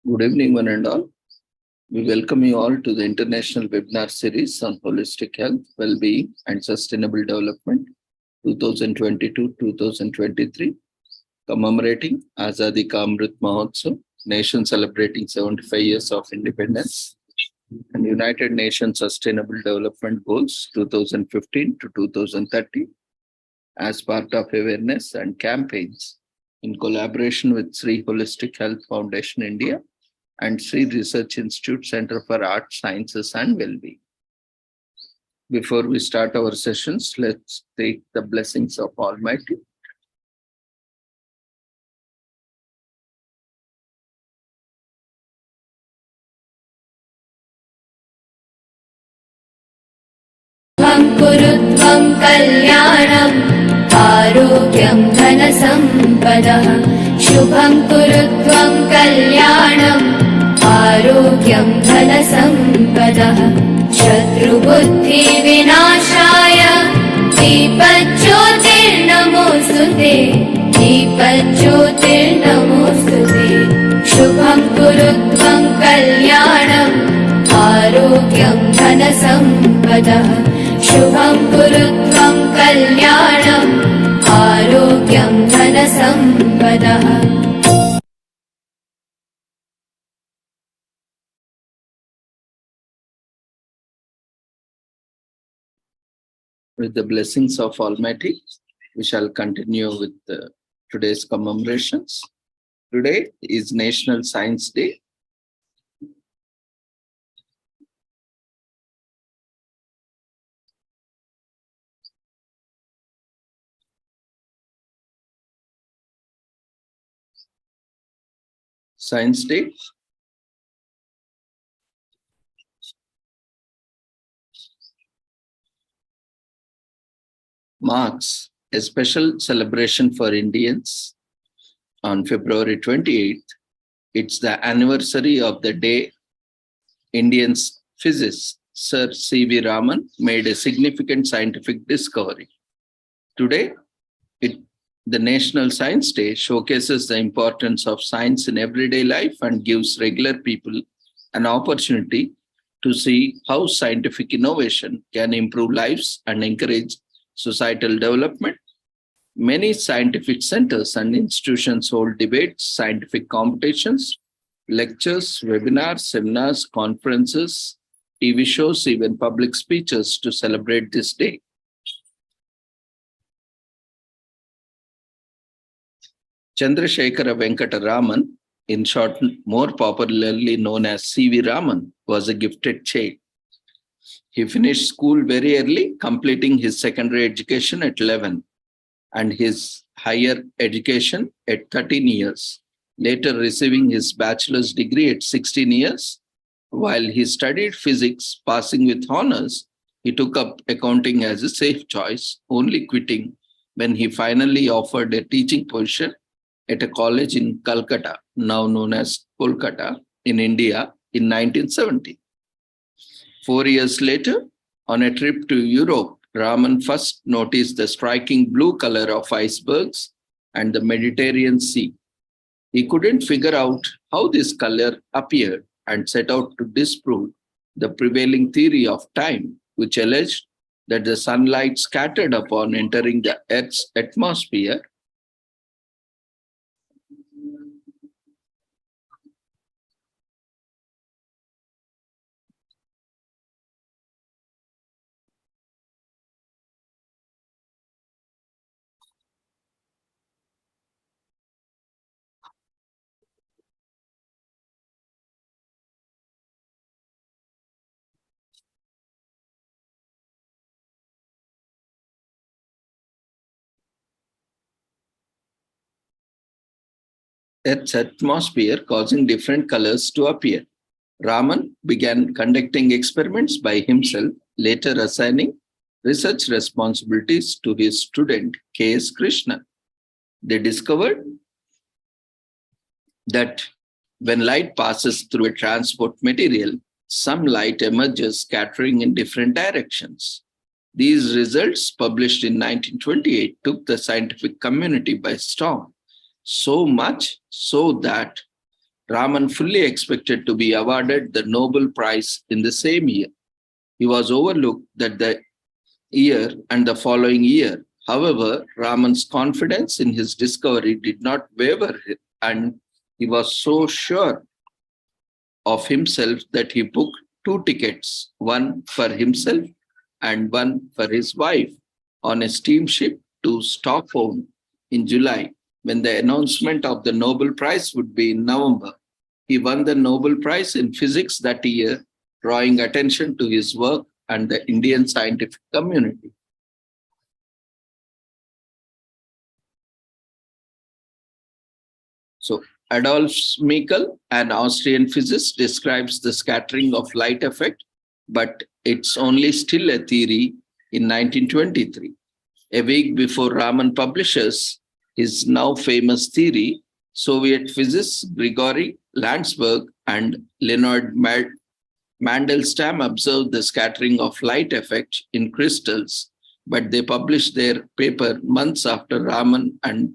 Good evening, one and all. We welcome you all to the international webinar series on holistic health, well-being, and sustainable development 2022-2023, commemorating Azadi Ka Amrit Mahotsav, nation celebrating 75 years of independence, and United Nations Sustainable Development Goals 2015 to 2030 as part of awareness and campaigns in collaboration with Sri Holistic Health Foundation India and Sri Research Institute Center for Art, Sciences and Wellbeing. Before we start our sessions, let's take the blessings of Almighty. Kurutvam kalyanam arogyam dhanasampadam Shubham kurutvam kalyanam arogyam dhanasampadam Shatru buddhi vinashaya Deepajyotirnamostute Deepajyotirnamostute Shubham kurutvam kalyanam arogyam dhanasampadam Shubham kurutvam kalyanam arogyam dhanasampadam. With the blessings of Almighty, we shall continue with today's commemorations. Today is National Science Day. Science Day marks a special celebration for Indians on February 28th. It's the anniversary of the day Indian physicist Sir C.V. Raman made a significant scientific discovery. Today, the National Science Day showcases the importance of science in everyday life and gives regular people an opportunity to see how scientific innovation can improve lives and encourage societal development. Many scientific centers and institutions hold debates, scientific competitions, lectures, webinars, seminars, conferences, TV shows, even public speeches to celebrate this day. Chandrasekhara Venkata Raman, in short, more popularly known as C.V. Raman, was a gifted child. He finished school very early, completing his secondary education at 11 and his higher education at 13 years, later receiving his bachelor's degree at 16 years. While he studied physics, passing with honors, he took up accounting as a safe choice, only quitting when he finally offered a teaching position at a college in Calcutta, now known as Kolkata, in India in 1970. 4 years later, on a trip to Europe, Raman first noticed the striking blue color of icebergs and the Mediterranean Sea. He couldn't figure out how this color appeared and set out to disprove the prevailing theory of time, which alleged that the sunlight scattered upon entering the Earth's atmosphere Earth's atmosphere, causing different colors to appear. Raman began conducting experiments by himself, later assigning research responsibilities to his student K.S. Krishnan. They discovered that when light passes through a transport material, some light emerges scattering in different directions. These results, published in 1928, took the scientific community by storm, so much so that Raman fully expected to be awarded the Nobel Prize in the same year. He was overlooked that the year and the following year. However, Raman's confidence in his discovery did not waver, and he was so sure of himself that he booked two tickets, one for himself and one for his wife, on a steamship to Stockholm in July, when the announcement of the Nobel Prize would be in November. He won the Nobel Prize in Physics that year, drawing attention to his work and the Indian scientific community. So Adolf Schmeickel, an Austrian physicist, describes the scattering of light effect, but it's only still a theory in 1923. A week before Raman publishes his now famous theory, Soviet physicists Grigory Landsberg and Leonard Mandelstam observed the scattering of light effect in crystals, but they published their paper months after Raman and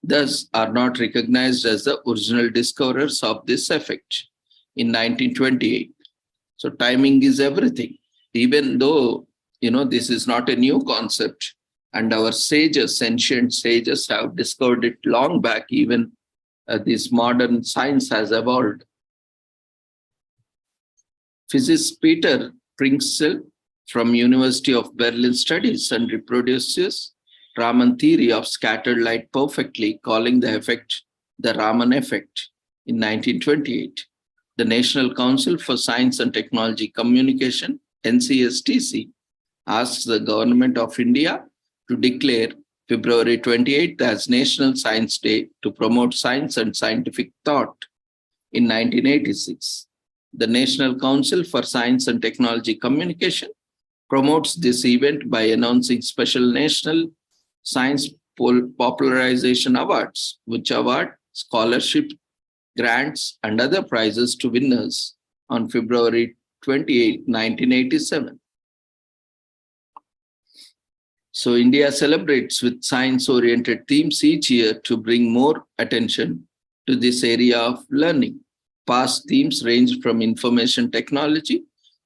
thus are not recognized as the original discoverers of this effect in 1928. So timing is everything. Even though, this is not a new concept, and our sages, ancient sages, have discovered it long back, even this modern science has evolved. Physicist Peter Prinksel from University of Berlin studies and reproduces Raman theory of scattered light perfectly, calling the effect the Raman effect in 1928. The National Council for Science and Technology Communication, NCSTC, asks the Government of India to declare February 28th as National Science Day to promote science and scientific thought in 1986. The National Council for Science and Technology Communication promotes this event by announcing special National Science Popularization Awards, which award scholarship, grants, and other prizes to winners on February 28, 1987. So India celebrates with science-oriented themes each year to bring more attention to this area of learning. Past themes range from information technology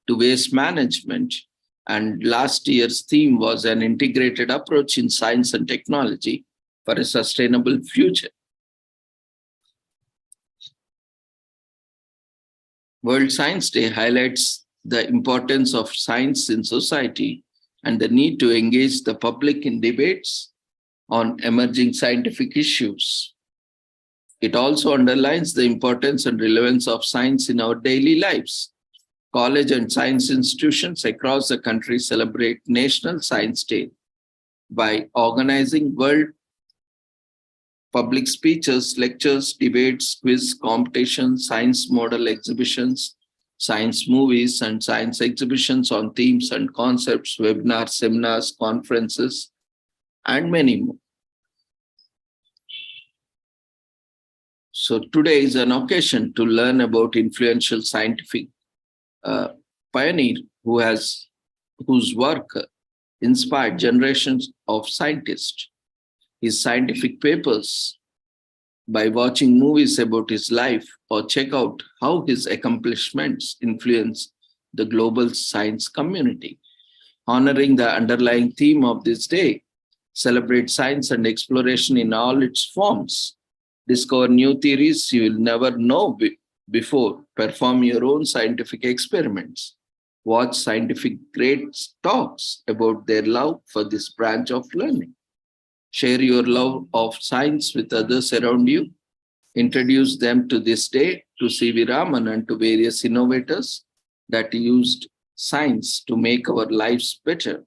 to waste management, and last year's theme was an integrated approach in science and technology for a sustainable future. World Science Day highlights the importance of science in society and the need to engage the public in debates on emerging scientific issues. It also underlines the importance and relevance of science in our daily lives. College and science institutions across the country celebrate National Science Day by organizing world public speeches, lectures, debates, quiz competitions, science model exhibitions, science movies, and science exhibitions on themes and concepts, webinars, seminars, conferences, and many more. So today is an occasion to learn about influential scientific pioneer whose work inspired generations of scientists. His scientific papers, by watching movies about his life or check out how his accomplishments influence the global science community. Honoring the underlying theme of this day, celebrate science and exploration in all its forms. Discover new theories you will never know before. Perform your own scientific experiments. Watch scientific great talks about their love for this branch of learning. Share your love of science with others around you. Introduce them to this day to C.V. Raman and to various innovators that used science to make our lives better.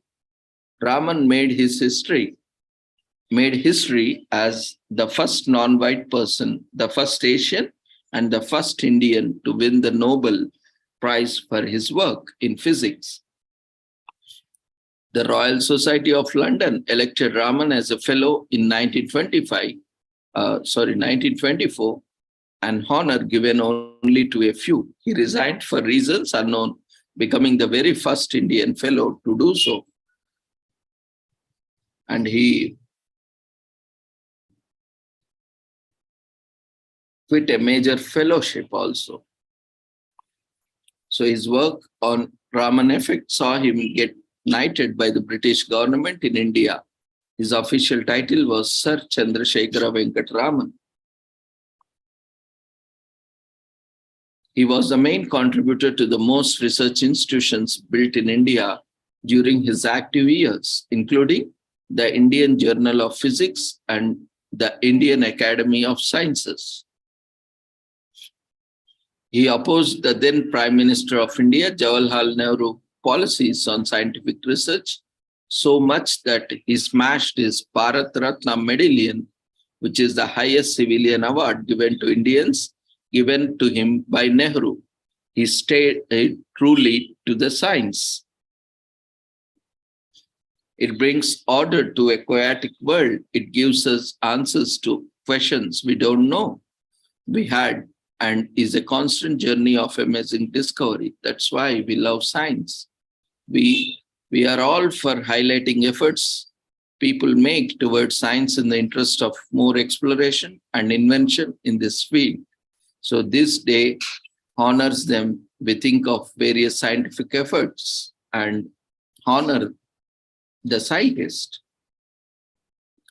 Raman made history as the first non-white person, the first Asian, and the first Indian to win the Nobel Prize for his work in physics. The Royal Society of London elected Raman as a fellow in 1924, an honor given only to a few. He resigned for reasons unknown, becoming the very first Indian fellow to do so. And quit a major fellowship also. So his work on Raman effect saw him get knighted by the British government in India. His official title was Sir Chandrasekhara Venkat Raman. He was the main contributor to the most research institutions built in India during his active years, including the Indian Journal of Physics and the Indian Academy of Sciences. He opposed the then Prime Minister of India, Jawaharlal Nehru, policies on scientific research so much that he smashed his Bharat Ratna medallion, which is the highest civilian award given to Indians, given to him by Nehru. He stayed truly to the science. It brings order to a chaotic world. It gives us answers to questions we don't know we had, and is a constant journey of amazing discovery. That's why we love science. We are all for highlighting efforts people make towards science in the interest of more exploration and invention in this field. So this day honors them. We think of various scientific efforts and honor the scientist.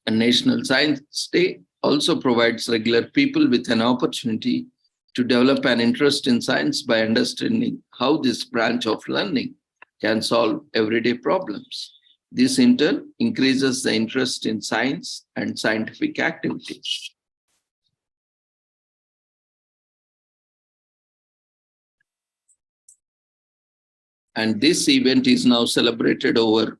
A National Science Day also provides regular people with an opportunity to develop an interest in science by understanding how this branch of learning can solve everyday problems. This in turn increases the interest in science and scientific activities. And this event is now celebrated over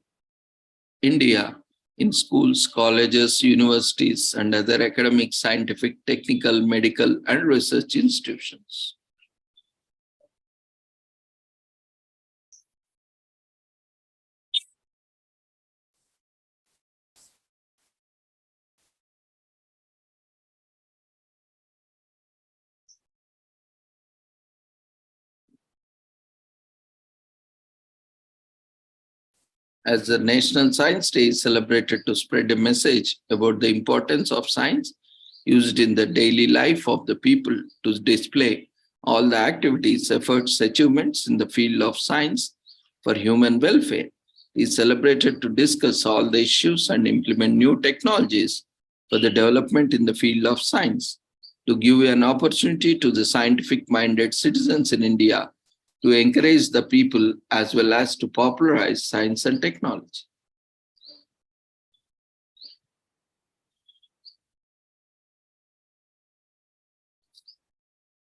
India in schools, colleges, universities, and other academic, scientific, technical, medical, and research institutions. As the National Science Day is celebrated to spread a message about the importance of science used in the daily life of the people, to display all the activities, efforts, achievements in the field of science for human welfare. It is celebrated to discuss all the issues and implement new technologies for the development in the field of science, to give an opportunity to the scientific-minded citizens in India to encourage the people as well as to popularize science and technology.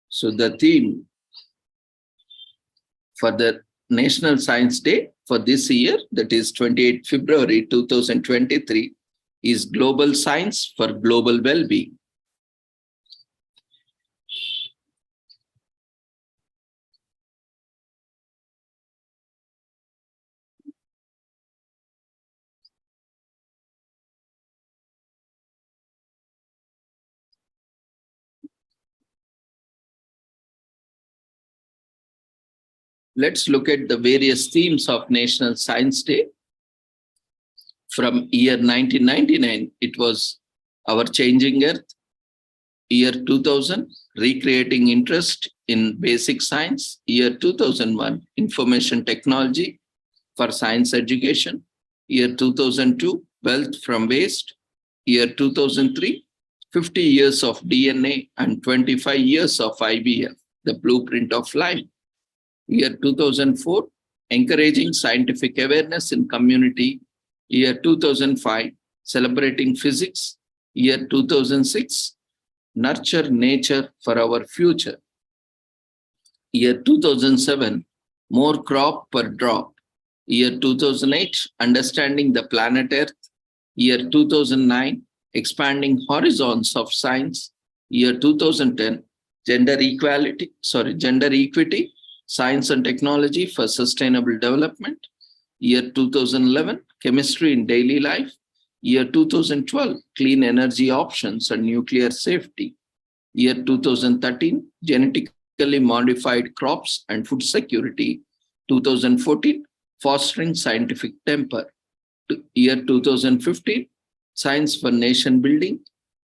So the theme for the National Science Day for this year, that is 28 February 2023, is Global Science for Global Well-being. Let's look at the various themes of National Science Day. From year 1999, it was Our Changing Earth. Year 2000, Recreating Interest in Basic Science. Year 2001, Information Technology for Science Education. Year 2002, Wealth from Waste. Year 2003, 50 years of DNA and 25 years of IVF, the blueprint of life. Year 2004, Encouraging Scientific Awareness in Community. Year 2005, Celebrating Physics. Year 2006, Nurture Nature for Our Future. Year 2007, More Crop Per Drop. Year 2008, Understanding the Planet Earth. Year 2009, Expanding Horizons of Science. Year 2010, Gender Equity, Science and Technology for Sustainable Development. Year 2011, Chemistry in Daily Life. Year 2012, Clean Energy Options and Nuclear Safety. Year 2013, Genetically Modified Crops and Food Security. 2014, Fostering Scientific Temper. Year 2015, Science for Nation Building.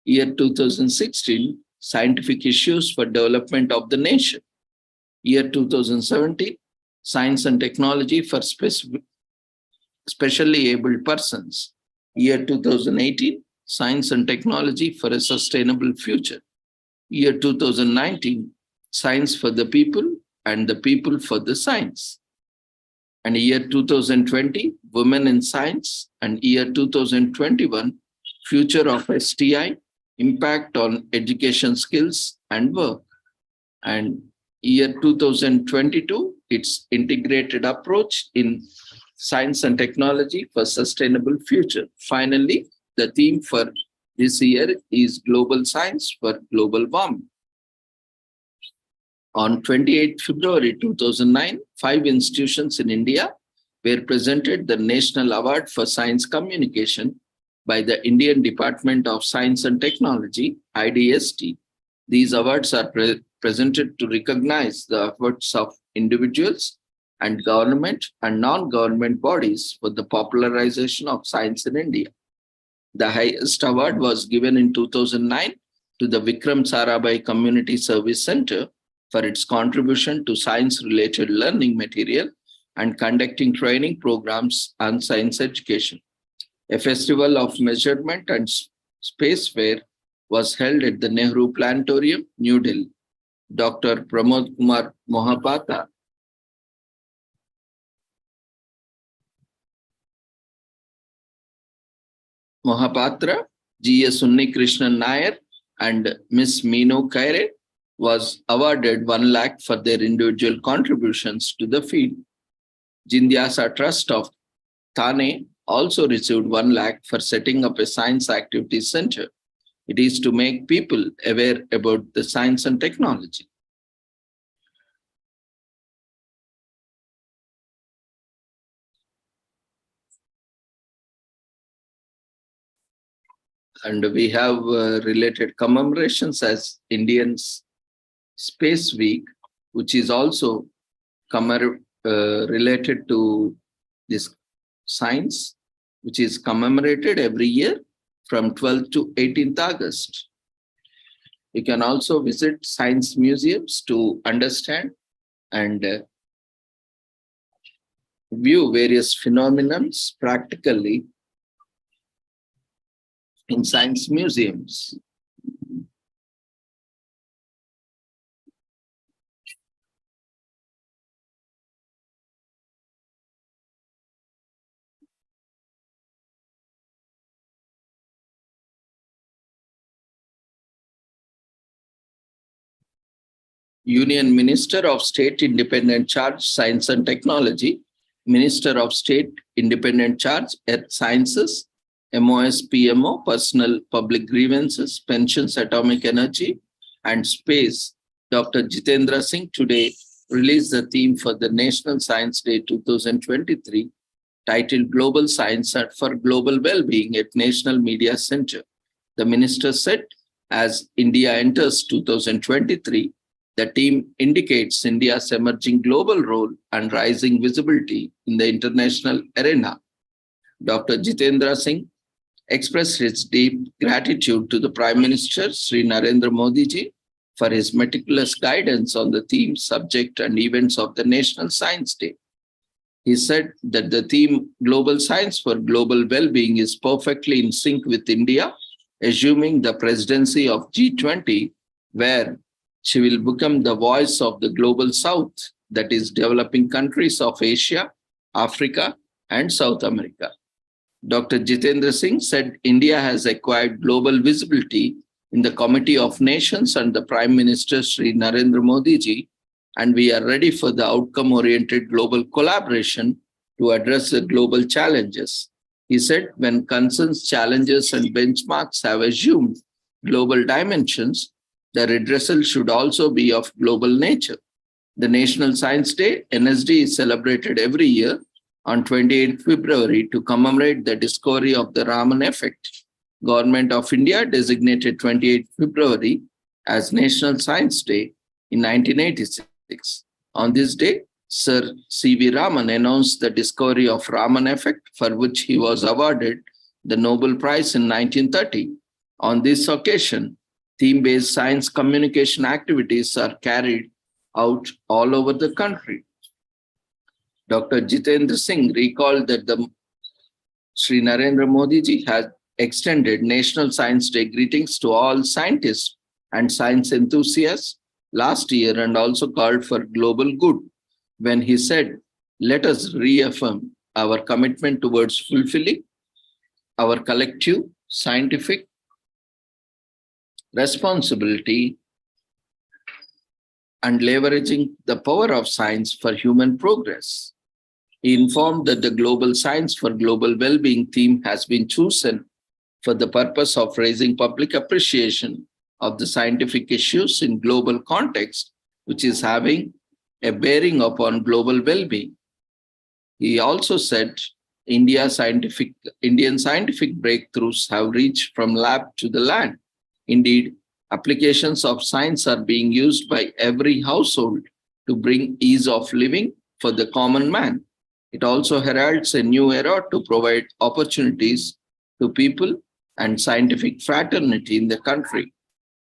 Year 2016, scientific issues for development of the nation. Year 2017, science and technology for specially abled persons. Year 2018, science and technology for a sustainable future. Year 2019, science for the people and the people for the science. And year 2020, women in science. And year 2021, future of STI, impact on education skills and work. And year 2022, its integrated approach in science and technology for sustainable future. Finally, the theme for this year is global science for global warming. On 28 February 2009, 5 institutions in India were presented the National Award for Science Communication by the Indian Department of Science and Technology, IDST. These awards are presented to recognize the efforts of individuals and government and non-government bodies for the popularization of science in India. The highest award was given in 2009 to the Vikram Sarabhai Community Service Center for its contribution to science-related learning material and conducting training programs on science education. A festival of measurement and space fair was held at the Nehru Planetarium, New Delhi. Dr. Pramod Kumar Mohapatra, G.S. Unnikrishnan Nair, and Ms. Meenu Kaire was awarded 1 lakh for their individual contributions to the field. Jindyasa Trust of Thane also received 1 lakh for setting up a science activities center. It is to make people aware about the science and technology. And we have related commemorations as Indians Space Week, which is also related to this science, which is commemorated every year from 12th to 18th August. You can also visit science museums to understand and view various phenomena practically in science museums. Union Minister of State Independent Charge, Science and Technology, Minister of State Independent Charge, Earth Sciences, MOS PMO, Personal Public Grievances, Pensions, Atomic Energy, and Space, Dr. Jitendra Singh today released the theme for the National Science Day 2023, titled Global Science for Global Wellbeing at National Media Center. The minister said, as India enters 2023, the theme indicates India's emerging global role and rising visibility in the international arena. Dr. Jitendra Singh expressed his deep gratitude to the Prime Minister, Sri Narendra Modi ji, for his meticulous guidance on the theme, subject, and events of the National Science Day. He said that the theme, Global Science for Global Wellbeing, is perfectly in sync with India, assuming the presidency of G20, where she will become the voice of the global South, that is, developing countries of Asia, Africa, and South America. Dr. Jitendra Singh said India has acquired global visibility in the Committee of Nations and the Prime Minister Sri Narendra Modi ji, and we are ready for the outcome-oriented global collaboration to address the global challenges. He said, when concerns, challenges, and benchmarks have assumed global dimensions, the redressal should also be of global nature. The National Science Day, NSD, is celebrated every year on 28 February to commemorate the discovery of the Raman effect. Government of India designated 28 February as National Science Day in 1986. On this day, Sir C.V. Raman announced the discovery of Raman effect, for which he was awarded the Nobel Prize in 1930. On this occasion, Theme-based science communication activities are carried out all over the country. Dr. Jitendra Singh recalled that the Sri Narendra Modi ji has extended National Science Day greetings to all scientists and science enthusiasts last year and also called for global good when he said, "Let us reaffirm our commitment towards fulfilling our collective scientific responsibility and leveraging the power of science for human progress." He informed that the Global Science for Global Well-being theme has been chosen for the purpose of raising public appreciation of the scientific issues in global context, which is having a bearing upon global well-being. He also said Indian scientific breakthroughs have reached from lab to the land. Indeed, applications of science are being used by every household to bring ease of living for the common man. It also heralds a new era to provide opportunities to people and scientific fraternity in the country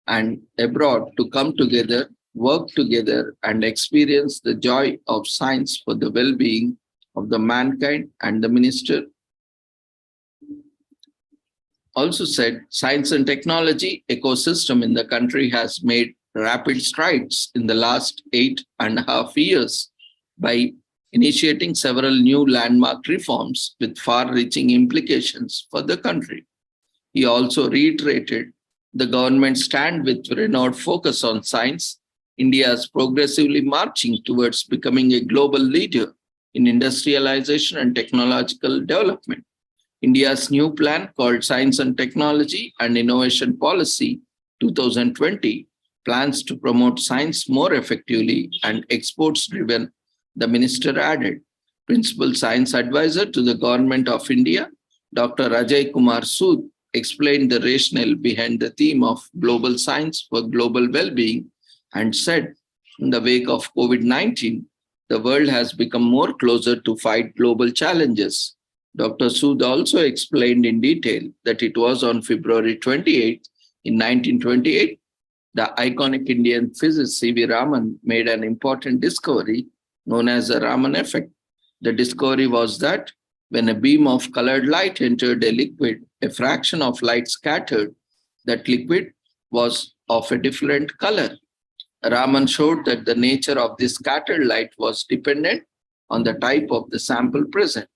and abroad to come together, work together, and experience the joy of science for the well-being of the mankind. And the minister also said science and technology ecosystem in the country has made rapid strides in the last 8.5 years by initiating several new landmark reforms with far-reaching implications for the country. He also reiterated the government's stand with renewed focus on science. India is progressively marching towards becoming a global leader in industrialization and technological development. India's new plan called Science and Technology and Innovation Policy 2020 plans to promote science more effectively and exports driven, the minister added. Principal Science Advisor to the Government of India, Dr. Ajay Kumar Sood, explained the rationale behind the theme of global science for global well-being and said, in the wake of COVID-19, the world has become more closer to fight global challenges. Dr. Sood also explained in detail that it was on February 28 in 1928, the iconic Indian physicist C.V. Raman made an important discovery known as the Raman effect. The discovery was that when a beam of colored light entered a liquid, a fraction of light scattered. That liquid was of a different color. Raman showed that the nature of this scattered light was dependent on the type of the sample present.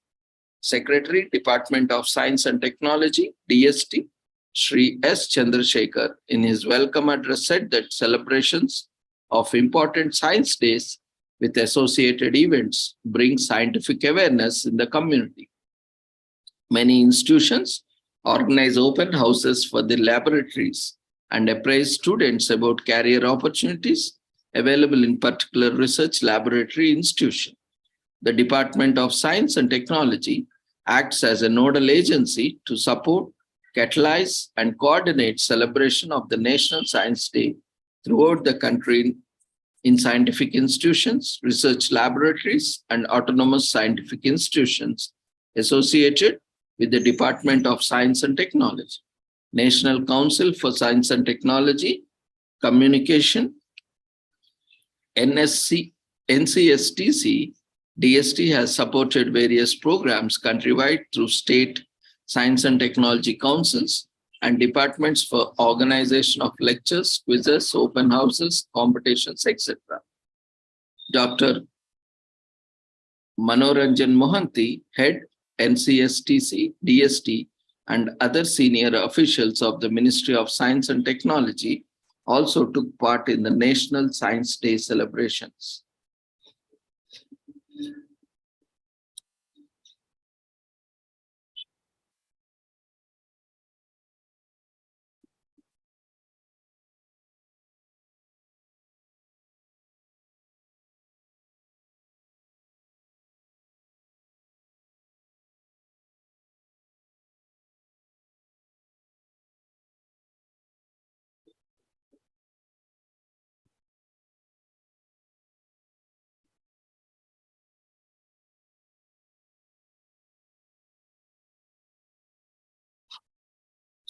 Secretary, Department of Science and Technology, DST, Sri S. Chandrasekhar, in his welcome address said that celebrations of important science days with associated events bring scientific awareness in the community. Many institutions organize open houses for the laboratories and apprise students about career opportunities available in particular research laboratory institution. The Department of Science and Technology acts as a nodal agency to support, catalyze, and coordinate celebration of the National Science Day throughout the country in scientific institutions, research laboratories, and autonomous scientific institutions associated with the Department of Science and Technology. National Council for Science and Technology, Communication, NCSTC, DST has supported various programs countrywide through state science and technology councils and departments for organization of lectures, quizzes, open houses, competitions, etc. Dr. Manoranjan Mohanty, head NCSTC, DST, and other senior officials of the Ministry of Science and Technology also took part in the National Science Day celebrations.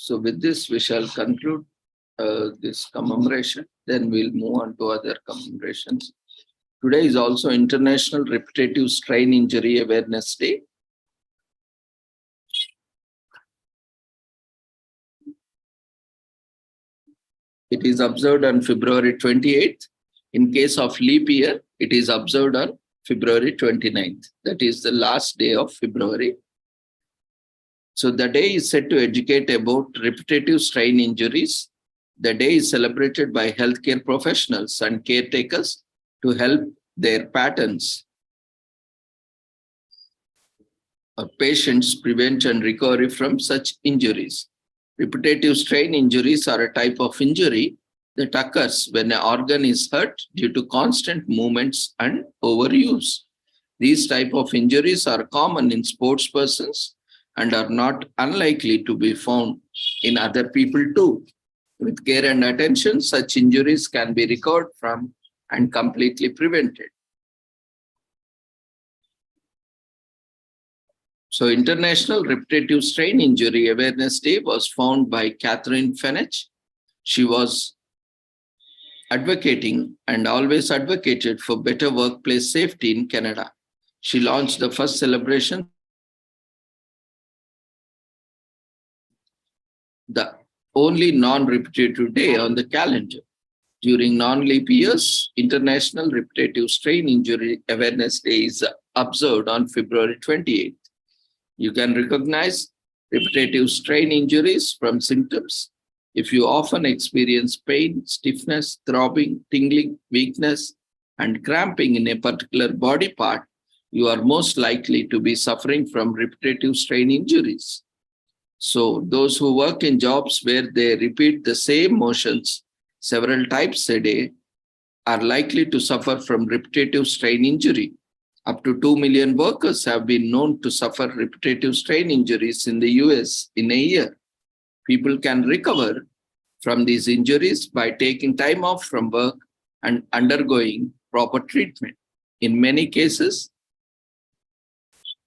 So with this, we shall conclude this commemoration. Then we'll move on to other commemorations. Today is also International Repetitive Strain Injury Awareness Day. It is observed on February 28th. In case of leap year, it is observed on February 29th. That is the last day of February. So the day is set to educate about repetitive strain injuries. The day is celebrated by healthcare professionals and caretakers to help their patients prevent and recovery from such injuries. Repetitive strain injuries are a type of injury that occurs when an organ is hurt due to constant movements and overuse. These type of injuries are common in sports persons and are not unlikely to be found in other people too. With care and attention, such injuries can be recovered from and completely prevented. So International Repetitive Strain Injury Awareness Day was founded by Catherine Fenech. She was advocating and always advocated for better workplace safety in Canada. She launched the first celebration, the only non-repetitive day on the calendar. During non-leap years, International Repetitive Strain Injury Awareness Day is observed on February 28th. You can recognize repetitive strain injuries from symptoms. If you often experience pain, stiffness, throbbing, tingling, weakness, and cramping in a particular body part, you are most likely to be suffering from repetitive strain injuries. So those who work in jobs where they repeat the same motions several times a day are likely to suffer from repetitive strain injury. Up to 2 million workers have been known to suffer repetitive strain injuries in the US in a year. People can recover from these injuries by taking time off from work and undergoing proper treatment. In many cases,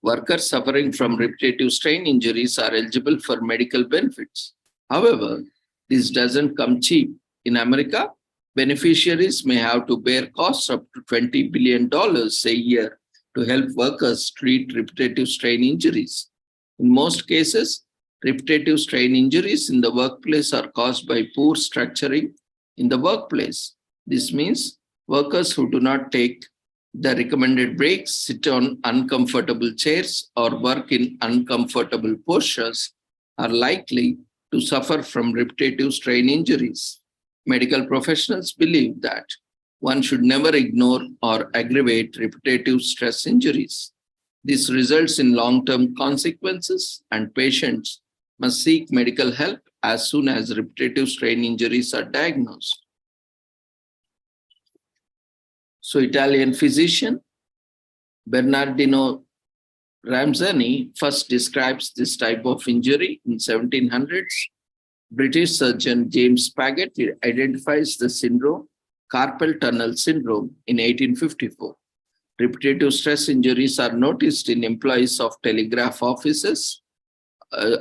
workers suffering from repetitive strain injuries are eligible for medical benefits. However, this doesn't come cheap. In America, beneficiaries may have to bear costs up to $20 billion a year to help workers treat repetitive strain injuries. In most cases, repetitive strain injuries in the workplace are caused by poor structuring in the workplace. This means workers who do not take the recommended breaks, sit on uncomfortable chairs, or work in uncomfortable postures are likely to suffer from repetitive strain injuries. Medical professionals believe that one should never ignore or aggravate repetitive stress injuries. This results in long-term consequences, and patients must seek medical help as soon as repetitive strain injuries are diagnosed. So Italian physician Bernardino Ramzani first describes this type of injury in 1700s. British surgeon James Paget identifies the syndrome, carpal tunnel syndrome, in 1854. Repetitive stress injuries are noticed in employees of telegraph offices,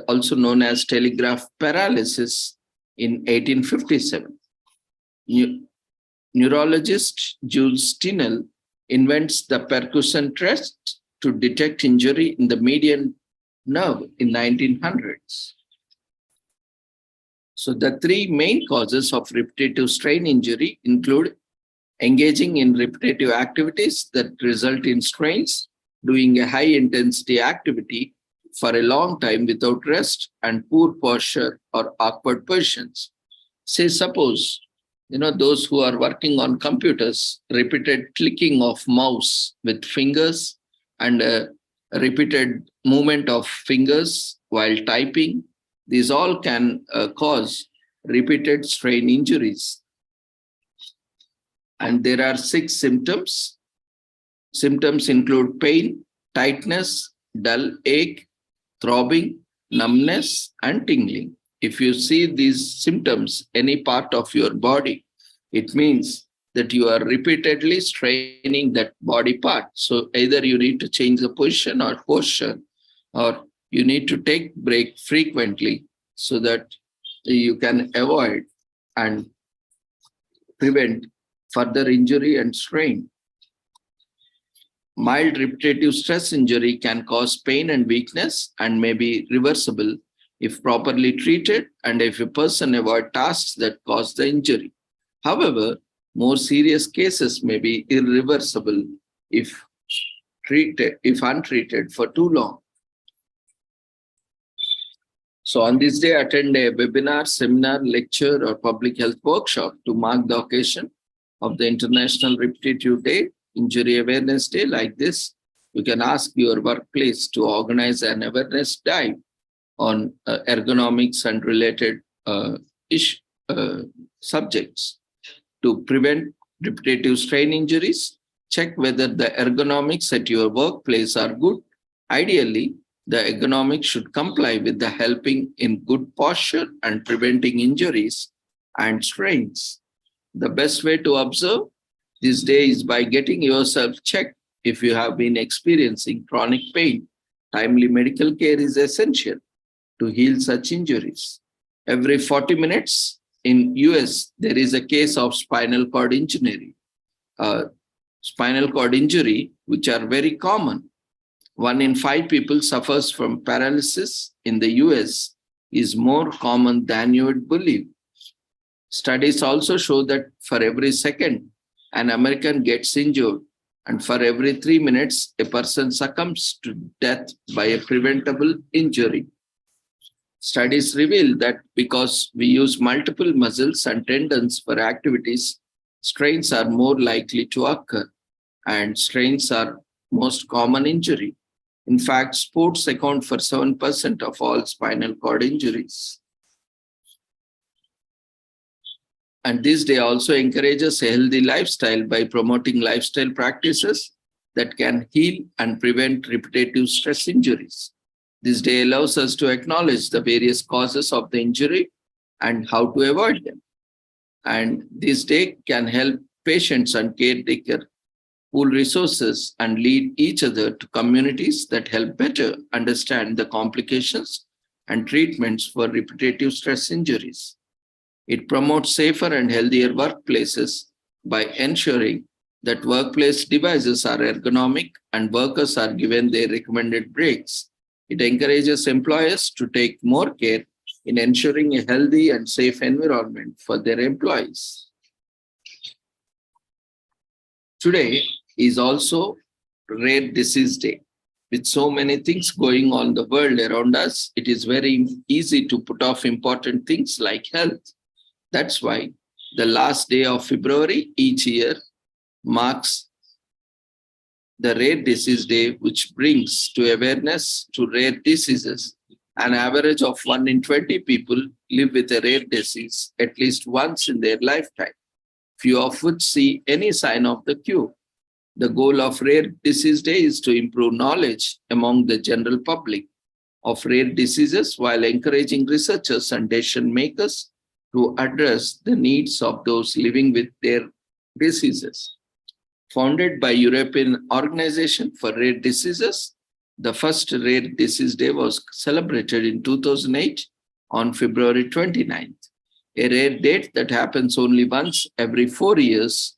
also known as telegraph paralysis, in 1857. Neurologist Jules Tinel invents the percussion test to detect injury in the median nerve in 1900s. So the three main causes of repetitive strain injury include engaging in repetitive activities that result in strains, doing a high-intensity activity for a long time without rest, and poor posture or awkward positions. Say, suppose, those who are working on computers, repeated clicking of mouse with fingers and a repeated movement of fingers while typing, these all can cause repeated strain injuries. And there are 6 symptoms. Symptoms include pain, tightness, dull ache, throbbing, numbness, and tingling. If you see these symptoms, any part of your body, it means that you are repeatedly straining that body part. So either you need to change the position or posture, or you need to take break frequently so that you can avoid and prevent further injury and strain. Mild repetitive stress injury can cause pain and weakness and may be reversible if properly treated and if a person avoids tasks that cause the injury. However, more serious cases may be irreversible if untreated for too long. So on this day, attend a webinar, seminar, lecture, or public health workshop to mark the occasion of the International Repetitive Day, Injury Awareness Day. Like this, you can ask your workplace to organize an awareness dive on ergonomics and related subjects to prevent repetitive strain injuries. Check whether the ergonomics at your workplace are good. Ideally, the ergonomics should comply with the helping in good posture and preventing injuries and strains. The best way to observe this day is by getting yourself checked if you have been experiencing chronic pain. Timely medical care is essential to heal such injuries. Every 40 minutes in US, there is a case of spinal cord injury. Spinal cord injury, which are very common. 1 in 5 people suffers from paralysis in the US is more common than you would believe. Studies also show that for every second an American gets injured, and for every 3 minutes a person succumbs to death by a preventable injury. Studies reveal that because we use multiple muscles and tendons for activities, strains are more likely to occur, and strains are most common injury. In fact, sports account for 7% of all spinal cord injuries. And this day also encourages a healthy lifestyle by promoting lifestyle practices that can heal and prevent repetitive stress injuries. This day allows us to acknowledge the various causes of the injury and how to avoid them. And this day can help patients and caretakers pool resources and lead each other to communities that help better understand the complications and treatments for repetitive stress injuries. It promotes safer and healthier workplaces by ensuring that workplace devices are ergonomic and workers are given their recommended breaks. It encourages employers to take more care in ensuring a healthy and safe environment for their employees. Today is also Rare Disease Day. With so many things going on in the world around us, it is very easy to put off important things like health. That's why the last day of February each year marks the Rare Disease Day, which brings to awareness to rare diseases. An average of 1 in 20 people live with a rare disease at least once in their lifetime. Few of which see any sign of the cure. The goal of Rare Disease Day is to improve knowledge among the general public of rare diseases while encouraging researchers and decision makers to address the needs of those living with their diseases. Founded by European Organization for Rare Diseases, the first Rare Disease Day was celebrated in 2008 on February 29th, a rare date that happens only once every 4 years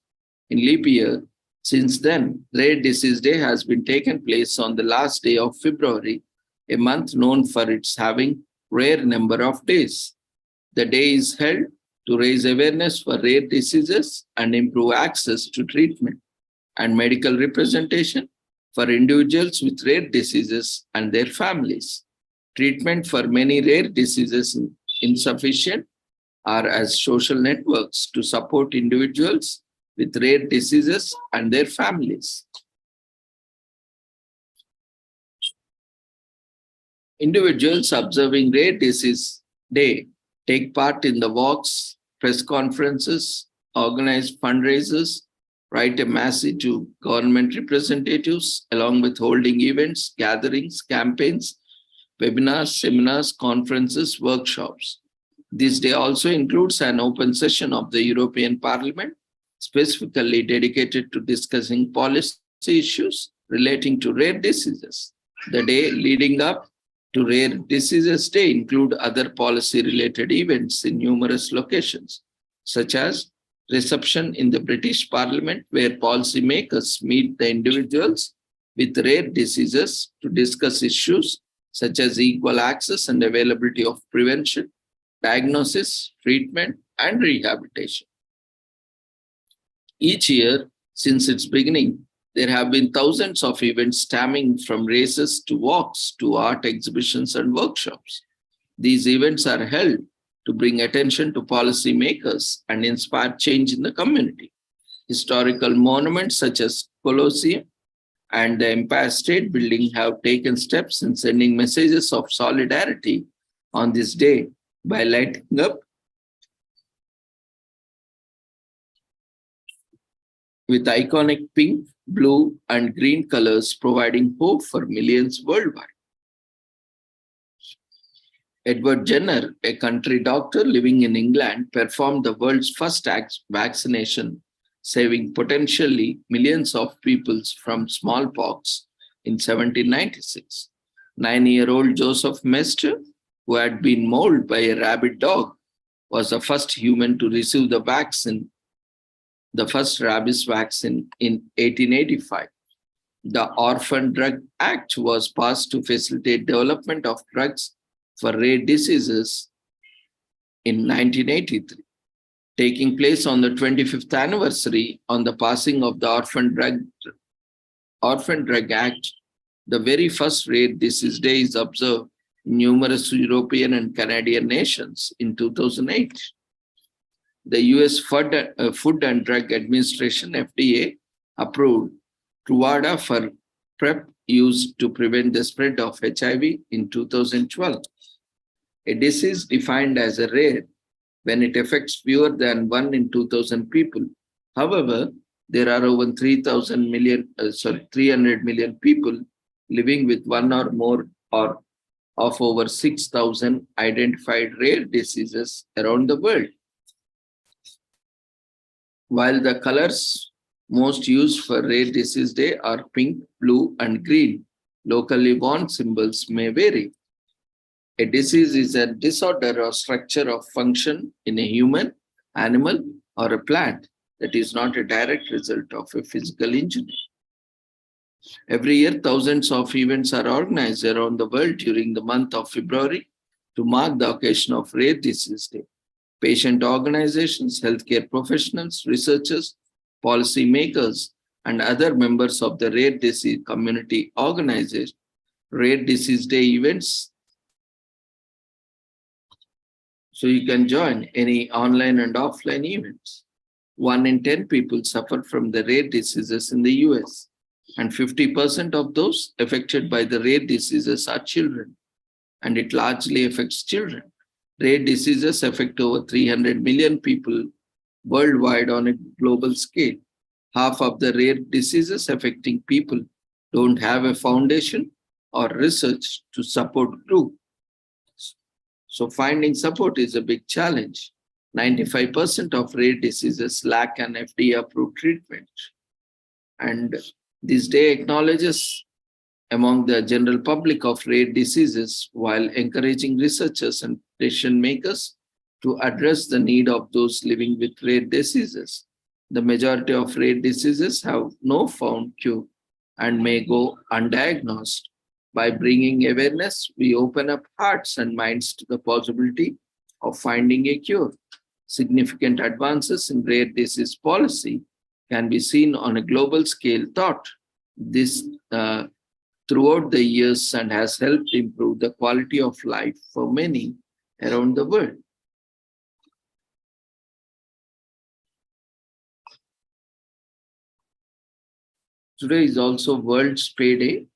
in leap year. Since then, Rare Disease Day has been taken place on the last day of February, a month known for its having rare number of days. The day is held to raise awareness for rare diseases and improve access to treatment and medical representation for individuals with rare diseases and their families. Treatment for many rare diseases is insufficient are as social networks to support individuals with rare diseases and their families. Individuals observing Rare Disease Day take part in the walks, press conferences, organize fundraisers, write a message to government representatives, along with holding events, gatherings, campaigns, webinars, seminars, conferences, workshops. This day also includes an open session of the European Parliament, specifically dedicated to discussing policy issues relating to rare diseases. The day leading up to Rare Diseases Day include other policy-related events in numerous locations. such as reception in the British Parliament, where policymakers meet the individuals with rare diseases to discuss issues such as equal access and availability of prevention, diagnosis, treatment, and rehabilitation. Each year, since its beginning, there have been thousands of events stemming from races to walks to art exhibitions and workshops. These events are held to bring attention to policymakers and inspire change in the community. Historical monuments such as Colosseum and the Empire State Building have taken steps in sending messages of solidarity on this day by lighting up with iconic pink, blue, and green colors, providing hope for millions worldwide. Edward Jenner, a country doctor living in England, performed the world's first vaccination, saving potentially millions of people from smallpox in 1796. 9-year-old Joseph Mester, who had been mauled by a rabid dog, was the first human to receive the vaccine, the first rabies vaccine in 1885. The Orphan Drug Act was passed to facilitate development of drugs for rare diseases in 1983. Taking place on the 25th anniversary on the passing of the Orphan Drug Act, the very first Rare Disease Day is observed in numerous European and Canadian nations in 2008. The US Food and Drug Administration, FDA, approved Truvada for PrEP used to prevent the spread of HIV in 2012. A disease defined as a rare when it affects fewer than 1 in 2,000 people. However, there are over 300 million people living with one or more or of over 6,000 identified rare diseases around the world. While the colors most used for Rare Disease Day are pink, blue, and green, locally born symbols may vary. A disease is a disorder or structure of function in a human, animal, or a plant that is not a direct result of a physical injury. Every year, thousands of events are organized around the world during the month of February to mark the occasion of Rare Disease Day. Patient organizations, healthcare professionals, researchers, policymakers, and other members of the rare disease community organize Rare Disease Day events. So you can join any online and offline events. 1 in 10 people suffer from the rare diseases in the US, and 50% of those affected by the rare diseases are children, and it largely affects children. Rare diseases affect over 300 million people worldwide on a global scale. Half of the rare diseases affecting people don't have a foundation or research to support group. So finding support is a big challenge. 95% of rare diseases lack an FDA-approved treatment. And this day acknowledges among the general public of rare diseases while encouraging researchers and decision makers to address the need of those living with rare diseases. The majority of rare diseases have no found cure and may go undiagnosed. By bringing awareness, we open up hearts and minds to the possibility of finding a cure. Significant advances in rare disease policy can be seen on a global scale this throughout the years and has helped improve the quality of life for many around the world. Today is also World Spay Day,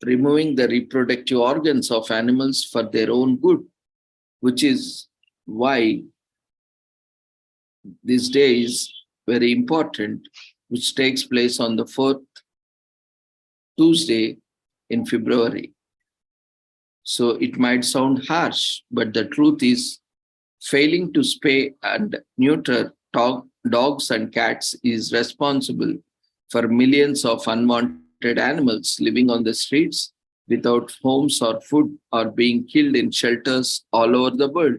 removing the reproductive organs of animals for their own good, which is why this day is very important, which takes place on the 4th Tuesday in February. So it might sound harsh, but the truth is failing to spay and neuter dogs and cats is responsible for millions of unwanted animals living on the streets without homes or food or being killed in shelters all over the world.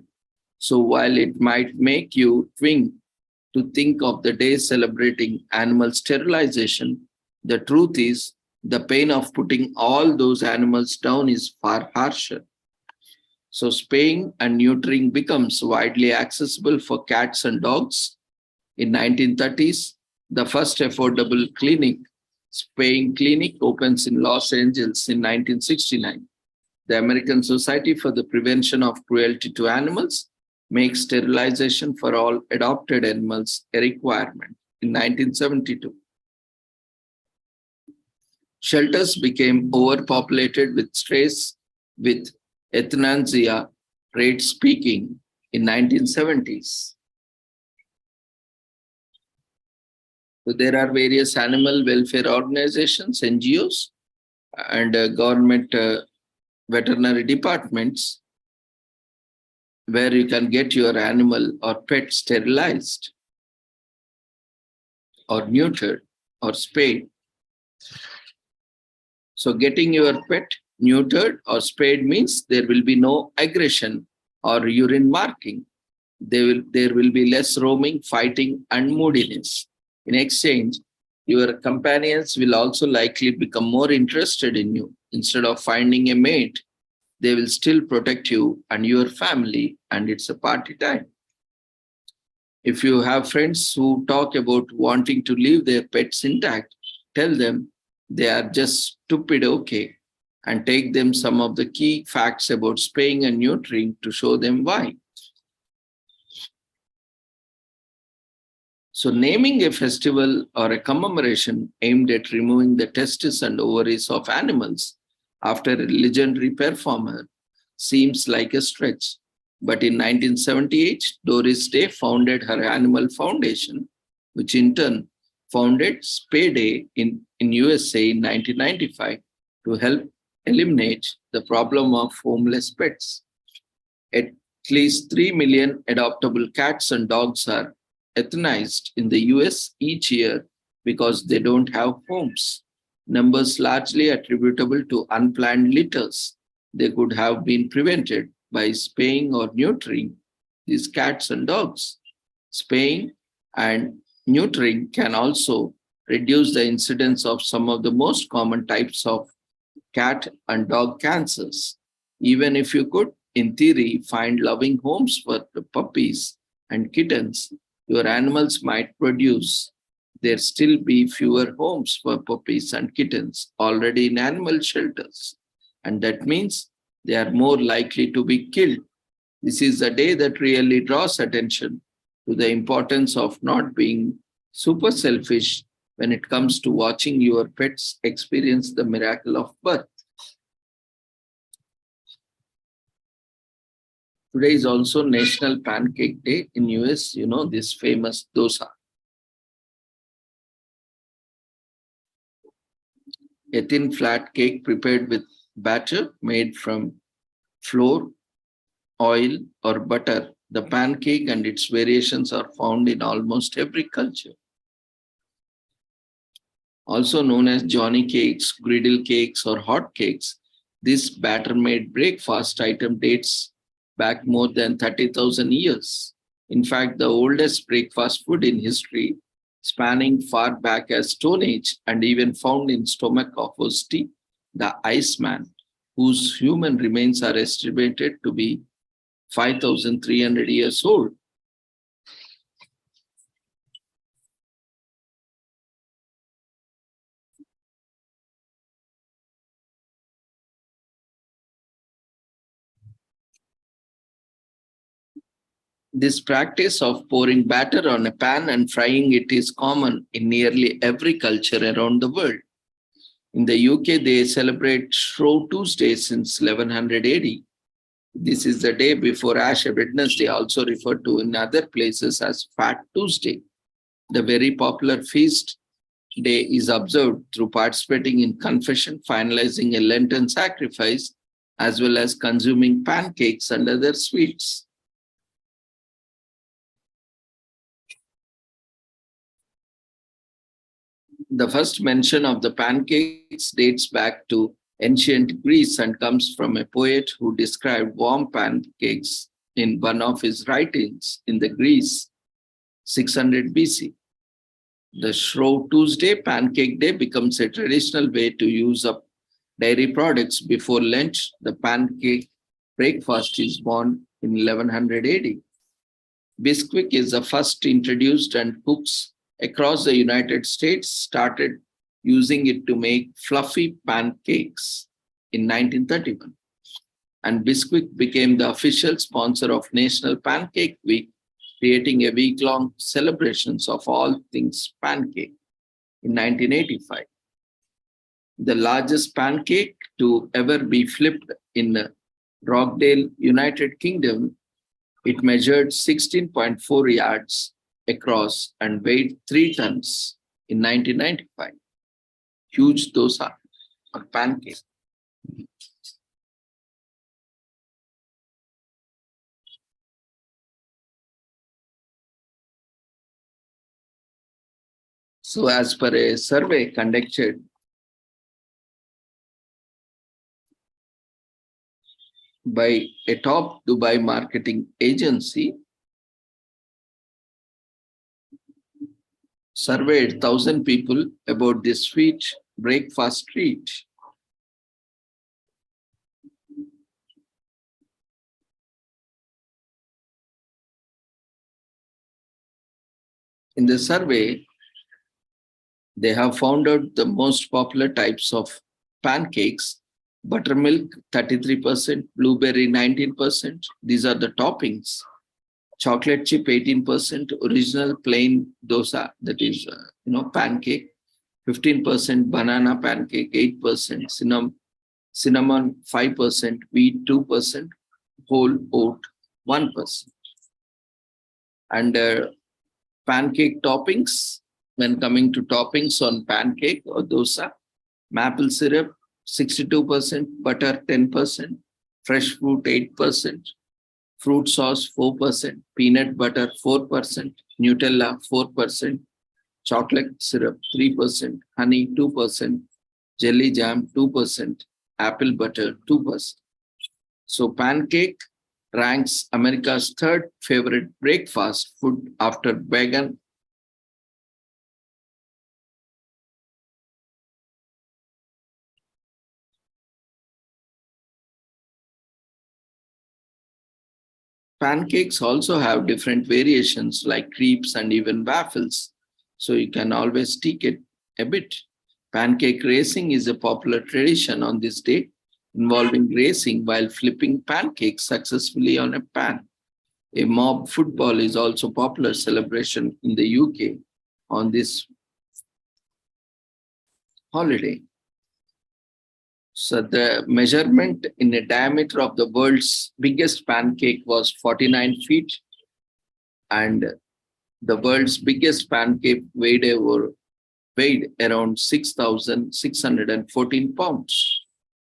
So while it might make you twink to think of the day celebrating animal sterilization, the truth is the pain of putting all those animals down is far harsher. So spaying and neutering becomes widely accessible for cats and dogs. In 1930s, the first affordable spaying clinic opens in Los Angeles in 1969. The American Society for the Prevention of Cruelty to Animals makes sterilization for all adopted animals a requirement in 1972. Shelters became overpopulated with strays, with euthanasia rates peaking in 1970s. So there are various animal welfare organizations, NGOs, and government veterinary departments where you can get your animal or pet sterilized or neutered or spayed. So getting your pet neutered or spayed means there will be no aggression or urine marking. There will be less roaming, fighting, and moodiness. In exchange, your companions will also likely become more interested in you. Instead of finding a mate, they will still protect you and your family, and it's a party time. If you have friends who talk about wanting to leave their pets intact, tell them they are just stupid, okay, and take them some of the key facts about spaying and neutering to show them why. So naming a festival or a commemoration aimed at removing the testes and ovaries of animals after a legendary performer seems like a stretch. But in 1978, Doris Day founded her Animal Foundation, which in turn founded Spay Day in USA in 1995 to help eliminate the problem of homeless pets. At least 3 million adoptable cats and dogs are euthanized in the US each year because they don't have homes. Numbers largely attributable to unplanned litters. They could have been prevented by spaying or neutering these cats and dogs. Spaying and neutering can also reduce the incidence of some of the most common types of cat and dog cancers. Even if you could, in theory, find loving homes for the puppies and kittens your animals might produce, there still be fewer homes for puppies and kittens already in animal shelters. And that means they are more likely to be killed. This is a day that really draws attention to the importance of not being super selfish when it comes to watching your pets experience the miracle of birth. Today is also National Pancake Day in US, you know, this famous dosa. A thin flat cake prepared with batter made from flour, oil, or butter. The pancake and its variations are found in almost every culture. Also known as Johnny cakes, griddle cakes, or hot cakes, this batter-made breakfast item dates back more than 30,000 years. In fact, the oldest breakfast food in history, spanning far back as Stone Age and even found in stomach of Osti, the Iceman, whose human remains are estimated to be 5,300 years old. This practice of pouring batter on a pan and frying it is common in nearly every culture around the world. In the UK, they celebrate Shrove Tuesday since 1100 AD. This is the day before Ash Wednesday, also referred to in other places as Fat Tuesday. The very popular feast day is observed through participating in confession, finalizing a Lenten sacrifice, as well as consuming pancakes and other sweets. The first mention of the pancakes dates back to ancient Greece and comes from a poet who described warm pancakes in one of his writings in the Greece, 600 BC. The Shrove Tuesday, Pancake Day, becomes a traditional way to use up dairy products before lunch. The pancake breakfast is born in 1100 AD. Bisquick is the first introduced, and cooks across the United States started using it to make fluffy pancakes in 1931. And Bisquick became the official sponsor of National Pancake Week, creating a week-long celebrations of all things pancake in 1985. The largest pancake to ever be flipped in Rockdale, United Kingdom, it measured 16.4 yards across and weighed 3 tons in 1995. Huge dosa or pancake. So as per a survey conducted by a top Dubai marketing agency, surveyed 1,000 people about this sweet breakfast treat. In the survey, they have found out the most popular types of pancakes: buttermilk 33%, blueberry 19%. These are the toppings. Chocolate chip 18%, original plain dosa, that is, pancake 15%, banana pancake 8%, cinnamon 5%, wheat 2%, whole oat 1%. And pancake toppings, when coming to toppings on pancake or dosa, maple syrup 62%, butter 10%, fresh fruit 8%, fruit sauce 4%, peanut butter 4%, Nutella 4%, chocolate syrup 3%, honey 2%, jelly jam 2%, apple butter 2%. So pancake ranks America's third favorite breakfast food after bacon. Pancakes also have different variations like crepes and even waffles, so you can always tweak it a bit. Pancake racing is a popular tradition on this day, involving racing while flipping pancakes successfully on a pan. A mob football is also a popular celebration in the UK on this holiday. So the measurement in the diameter of the world's biggest pancake was 49 feet, and the world's biggest pancake weighed around 6,614 pounds.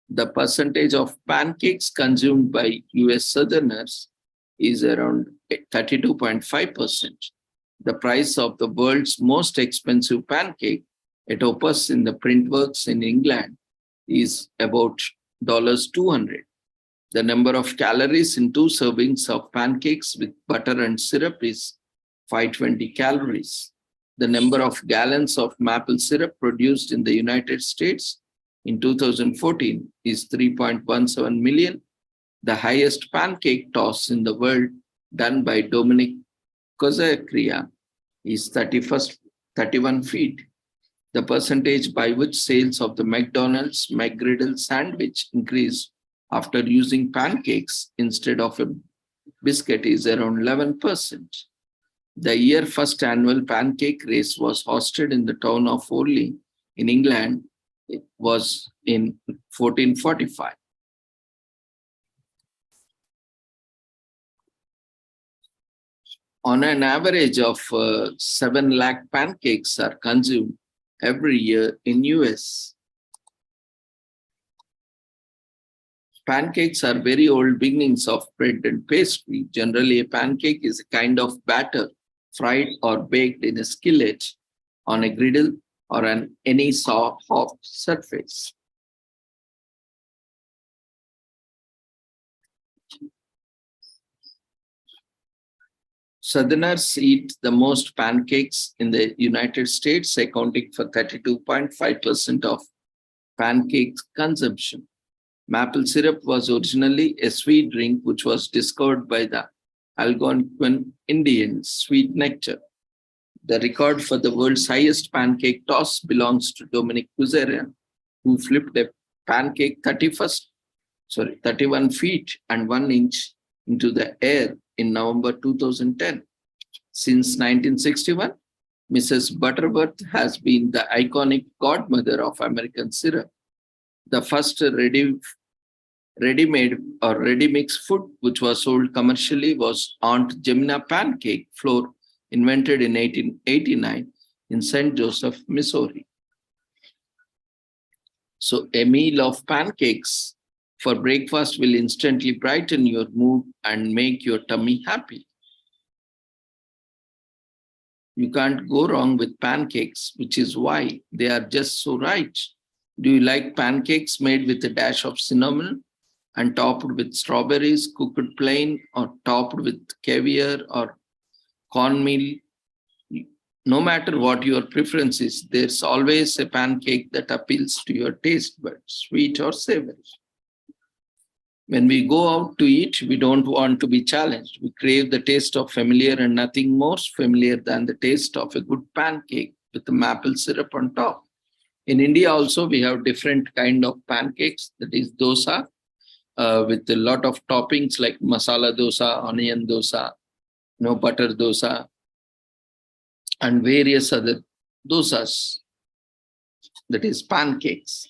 The percentage of pancakes consumed by US Southerners is around 32.5%. The price of the world's most expensive pancake at Opus in the Printworks in England is about $200. The number of calories in 2 servings of pancakes with butter and syrup is 520 calories. The number of gallons of maple syrup produced in the United States in 2014 is 3.17 million. The highest pancake toss in the world, done by Dominic Kozakria, is 31 feet. The percentage by which sales of the McDonald's McGriddle sandwich increased after using pancakes instead of a biscuit is around 11%. The year's first annual pancake race was hosted in the town of Olney in England. It was in 1445. On an average of 7 lakh pancakes are consumed every year in US. Pancakes are very old beginnings of bread and pastry. Generally, a pancake is a kind of batter fried or baked in a skillet, on a griddle, or on any soft surface. Southerners eat the most pancakes in the United States, accounting for 32.5% of pancake consumption. Maple syrup was originally a sweet drink which was discovered by the Algonquin Indians, sweet nectar. The record for the world's highest pancake toss belongs to Dominic Kuzarian, who flipped a pancake 31 feet and 1 inch into the air in November 2010. Since 1961, Mrs. Butterworth has been the iconic godmother of American syrup. The first ready-made or ready-mix food which was sold commercially was Aunt Jemina pancake flour, invented in 1889 in St. Joseph, Missouri. So a meal of pancakes for breakfast will instantly brighten your mood and make your tummy happy. You can't go wrong with pancakes, which is why they are just so right. Do you like pancakes made with a dash of cinnamon and topped with strawberries, cooked plain, or topped with caviar or cornmeal? No matter what your preference is, there's always a pancake that appeals to your taste buds, sweet or savory. When we go out to eat, we don't want to be challenged. We crave the taste of familiar, and nothing more familiar than the taste of a good pancake with the maple syrup on top. In India also, we have different kind of pancakes, that is dosa, with a lot of toppings like masala dosa, onion dosa, butter dosa, and various other dosas, that is pancakes.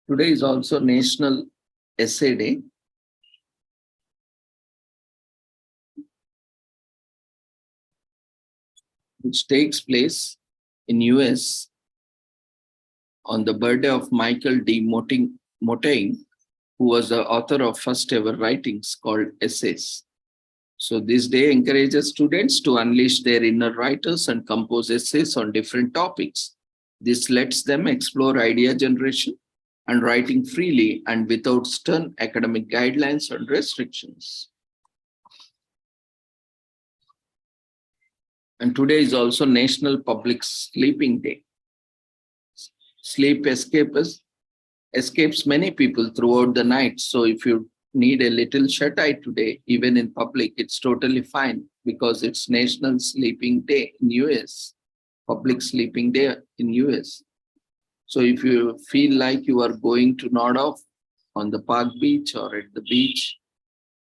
Today is also National Essay Day. Which takes place in US on the birthday of Michael D. Montaigne, who was the author of first ever writings called Essays. So this day encourages students to unleash their inner writers and compose essays on different topics. This lets them explore idea generation and writing freely and without stern academic guidelines and restrictions. And today is also National Public Sleeping Day. Sleep escapes many people throughout the night. So if you need a little shut-eye today, even in public, it's totally fine because it's National Sleeping Day in US, Public Sleeping Day in US. So if you feel like you are going to nod off on the park beach or at the beach,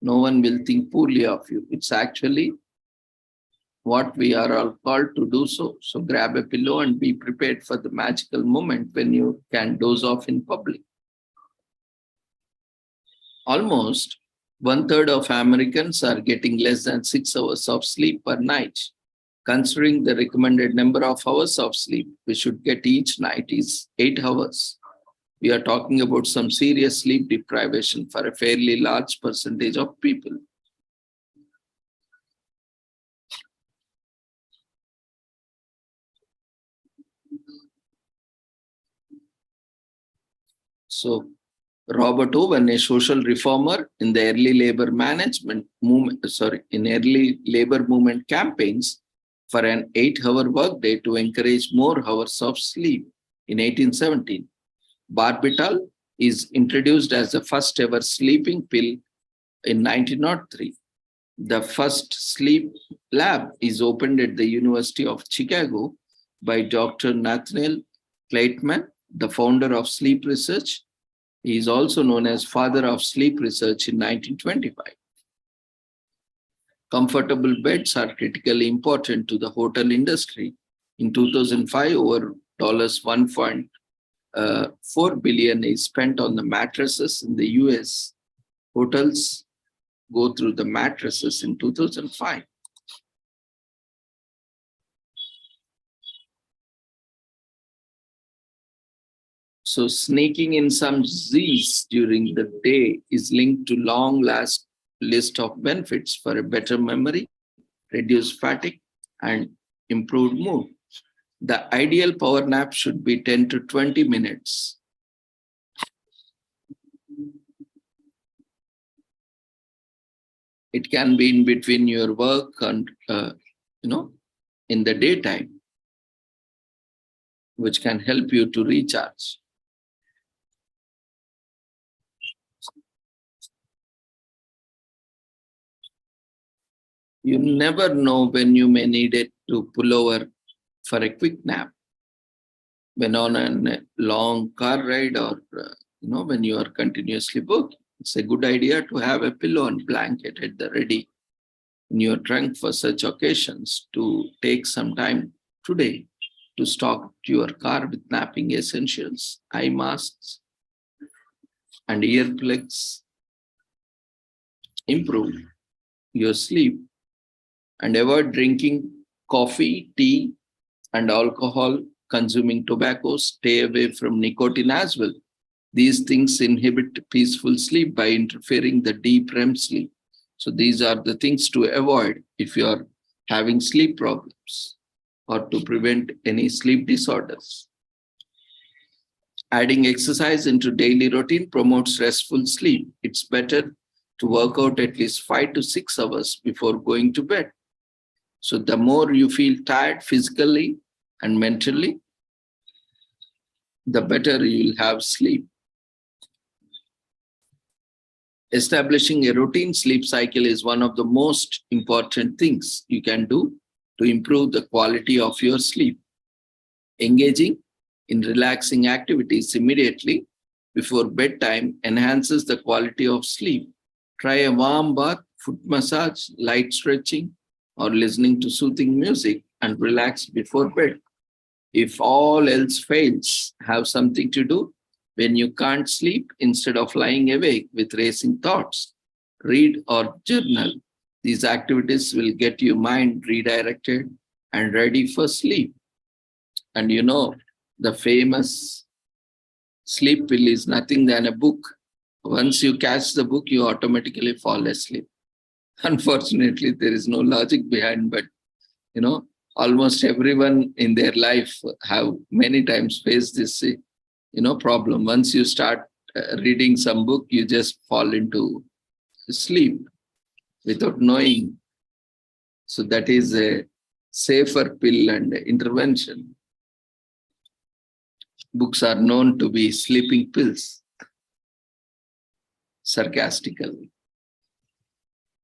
no one will think poorly of you. It's actually what we are all called to do so. So grab a pillow and be prepared for the magical moment when you can doze off in public. Almost 1/3 of Americans are getting less than 6 hours of sleep per night. Considering the recommended number of hours of sleep we should get each night is 8 hours. We are talking about some serious sleep deprivation for a fairly large percentage of people. So Robert Owen, a social reformer in the early labor movement campaigns for an 8-hour workday to encourage more hours of sleep in 1817. Barbital is introduced as the first ever sleeping pill in 1903. The first sleep lab is opened at the University of Chicago by Dr. Nathaniel Kleitman, the founder of sleep research. He is also known as father of sleep research in 1925. Comfortable beds are critically important to the hotel industry. In 2005, over $1.4 billion is spent on the mattresses in the US. Hotels go through the mattresses in 2005. So sneaking in some Z's during the day is linked to long list of benefits for a better memory, reduced fatigue, and improved mood. The ideal power nap should be 10 to 20 minutes. It can be in between your work and, in the daytime, which can help you to recharge. You never know when you may need it to pull over for a quick nap. When on a long car ride or, when you are continuously working, it's a good idea to have a pillow and blanket at the ready in your trunk for such occasions. To take some time today to stock your car with napping essentials, eye masks, and earplugs. Improve your sleep and avoid drinking coffee, tea, and alcohol, consuming tobacco. Stay away from nicotine as well. These things inhibit peaceful sleep by interfering the deep REM sleep. So these are the things to avoid if you are having sleep problems or to prevent any sleep disorders. Adding exercise into daily routine promotes restful sleep. It's better to work out at least 5 to 6 hours before going to bed. So the more you feel tired physically and mentally, the better you'll have sleep. Establishing a routine sleep cycle is one of the most important things you can do to improve the quality of your sleep. Engaging in relaxing activities immediately before bedtime enhances the quality of sleep. Try a warm bath, foot massage, light stretching, or listening to soothing music and relax before bed. If all else fails, have something to do when you can't sleep instead of lying awake with racing thoughts. Read or journal. These activities will get your mind redirected and ready for sleep. And the famous sleep pill is nothing than a book. Once you catch the book, you automatically fall asleep. Unfortunately, there is no logic behind, but almost everyone in their life have many times faced this problem. Once you start reading some book, you just fall into sleep without knowing. So that is a safer pill and intervention. Books are known to be sleeping pills, sarcastically.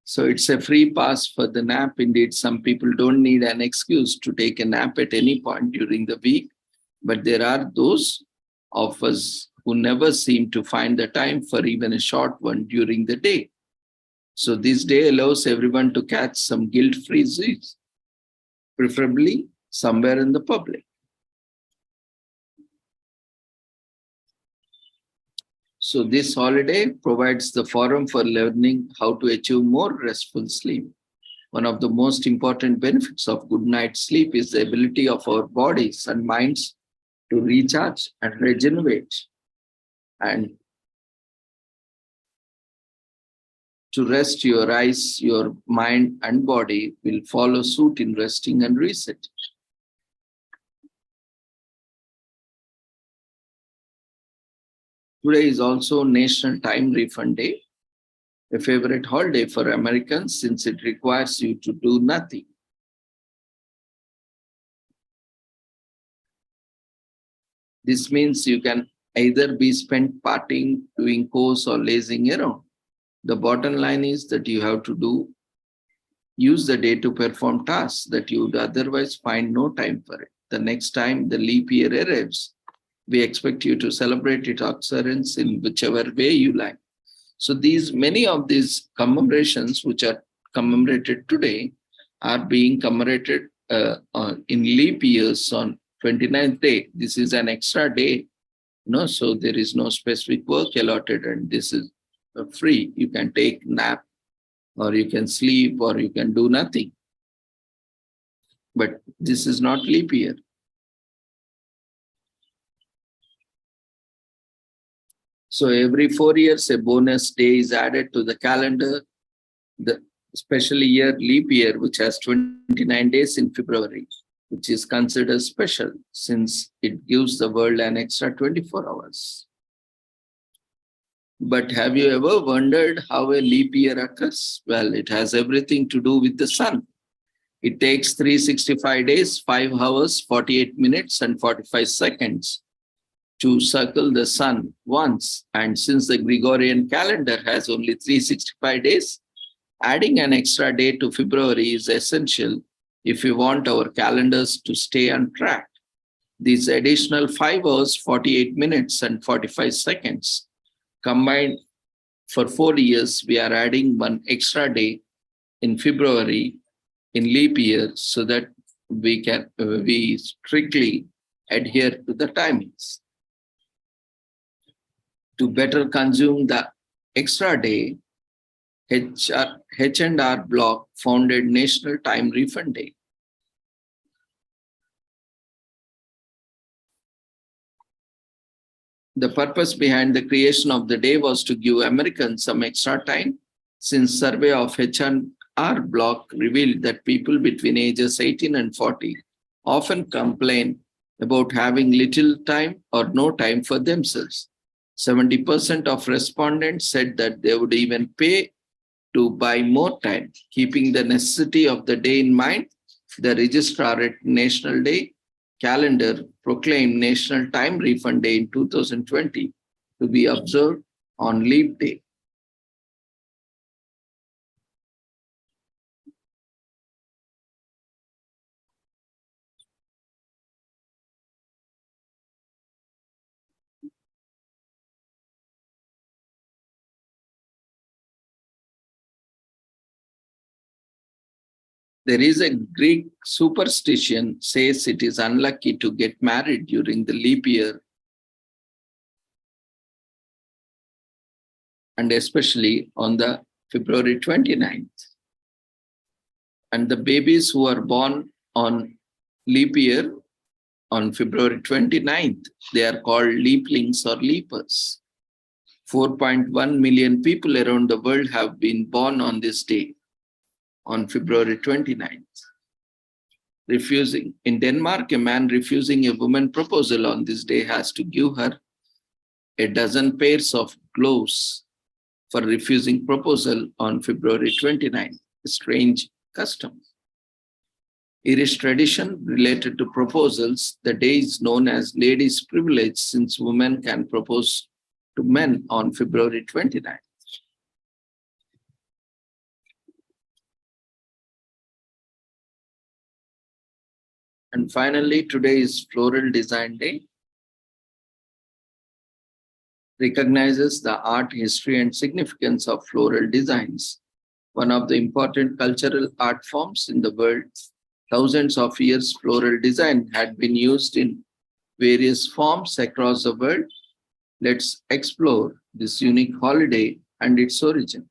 So it's a free pass for the nap. Indeed, some people don't need an excuse to take a nap at any point during the week, but there are those of us who never seem to find the time for even a short one during the day. So this day allows everyone to catch some guilt-free sleeps, preferably somewhere in the public. So this holiday provides the forum for learning how to achieve more restful sleep. One of the most important benefits of good night's sleep is the ability of our bodies and minds to recharge and regenerate. And to rest, your eyes, your mind and body will follow suit in resting and resetting. Today is also National Time Refund Day, a favorite holiday for Americans since it requires you to do nothing. This means you can either be spent partying, doing chores, or lazing around. The bottom line is that you have to use the day to perform tasks that you would otherwise find no time for it. The next time the leap year arrives, we expect you to celebrate its occurrence in whichever way you like. So many of these commemorations which are commemorated today are being commemorated in leap years on 29th day. This is an extra day, so there is no specific work allotted, and this is free. You can take nap, or you can sleep, or you can do nothing. But this is not leap year. So every 4 years, a bonus day is added to the calendar, the especially leap year, which has 29 days in February. which is considered special since it gives the world an extra 24 hours. But have you ever wondered how a leap year occurs? Well, it has everything to do with the sun. It takes 365 days, 5 hours, 48 minutes, and 45 seconds to circle the sun once. And since the Gregorian calendar has only 365 days, adding an extra day to February is essential if we want our calendars to stay on track. These additional 5 hours, 48 minutes, and 45 seconds combined for 4 years, we are adding one extra day in February in leap year so that we strictly adhere to the timings. To better consume the extra day, H&R Block founded National Time Refund Day. The purpose behind the creation of the day was to give Americans some extra time, since survey of H&R Block revealed that people between ages 18 and 40 often complain about having little time or no time for themselves. 70% of respondents said that they would even pay to buy more time. Keeping the necessity of the day in mind, the registrar at National Day calendar proclaimed National Time Refund Day in 2020 to be observed on Leap Day. There is a Greek superstition says it is unlucky to get married during the leap year, and especially on the February 29th. And the babies who are born on leap year on February 29th, they are called leaplings or leapers. 4.1 million people around the world have been born on this day, on February 29th. In Denmark, a man refusing a woman proposal on this day has to give her a dozen pairs of gloves for refusing proposal on February 29th, a strange custom. Irish tradition related to proposals, the day is known as ladies' privilege since women can propose to men on February 29th. And finally, today is Floral Design Day. Recognizes the art, history, and significance of floral designs. One of the important cultural art forms in the world. Thousands of years, floral design had been used in various forms across the world. Let's explore this unique holiday and its origin,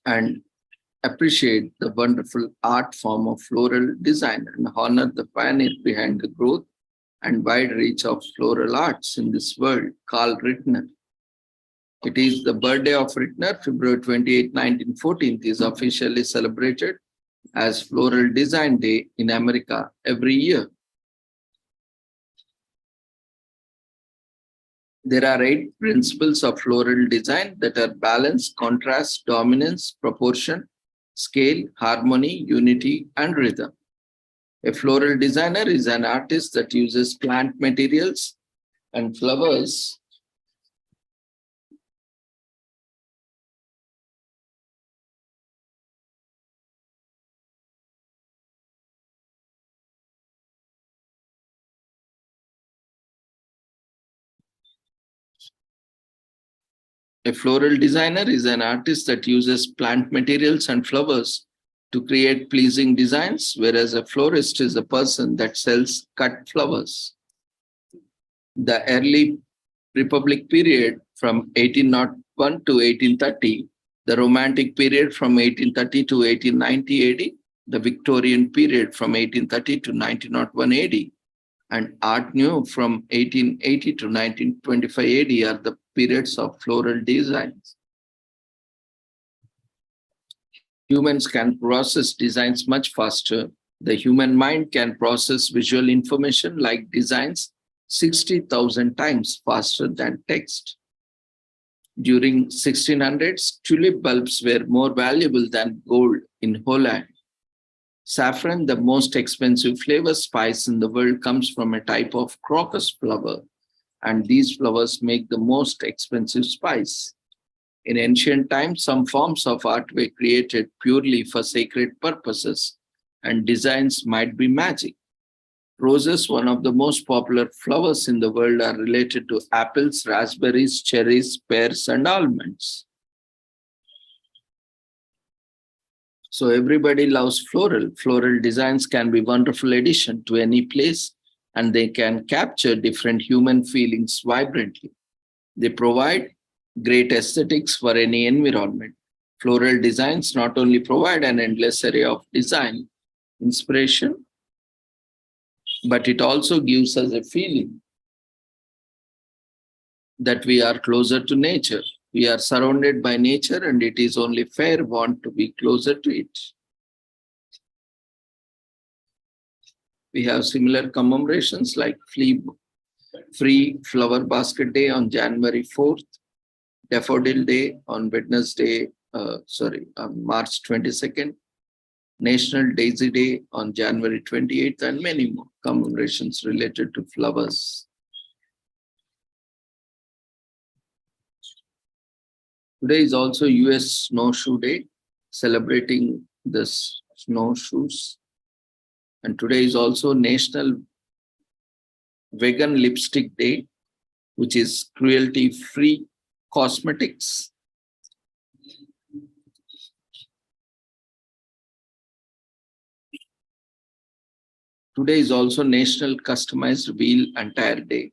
and appreciate the wonderful art form of floral design and honor the pioneer behind the growth and wide reach of floral arts in this world, Carl Rittner. It is the birthday of Rittner. February 28, 1914 is officially celebrated as Floral Design Day in America every year. There are 8 principles of floral design that are balance, contrast, dominance, proportion, scale, harmony, unity, and rhythm. A floral designer is an artist that uses plant materials and flowers A floral designer is an artist that uses plant materials and flowers to create pleasing designs, whereas a florist is a person that sells cut flowers. The early Republic period from 1801 to 1830, the Romantic period from 1830 to 1890 AD, the Victorian period from 1830 to 1901 AD, and Art Nouveau from 1880 to 1925 AD are the periods of floral designs. Humans can process designs much faster. The human mind can process visual information like designs 60,000 times faster than text. During 1600s, tulip bulbs were more valuable than gold in Holland. Saffron, the most expensive flavor spice in the world, comes from a type of crocus flower, and these flowers make the most expensive spice. In ancient times, some forms of art were created purely for sacred purposes, and designs might be magic. Roses, one of the most popular flowers in the world, are related to apples, raspberries, cherries, pears, and almonds. So everybody loves floral. Floral designs can be wonderful addition to any place, and they can capture different human feelings vibrantly. They provide great aesthetics for any environment. Floral designs not only provide an endless array of design inspiration, but it also gives us a feeling that we are closer to nature. We are surrounded by nature, and it is only fair want to be closer to it. We have similar commemorations like Free Flower Basket Day on January 4th, Daffodil Day on March 22nd, National Daisy Day on January 28th, and many more commemorations related to flowers. Today is also US Snowshoe Day, celebrating the snowshoes. And today is also National Vegan Lipstick Day, which is cruelty-free cosmetics. Today is also National Customized Wheel and Tire Day.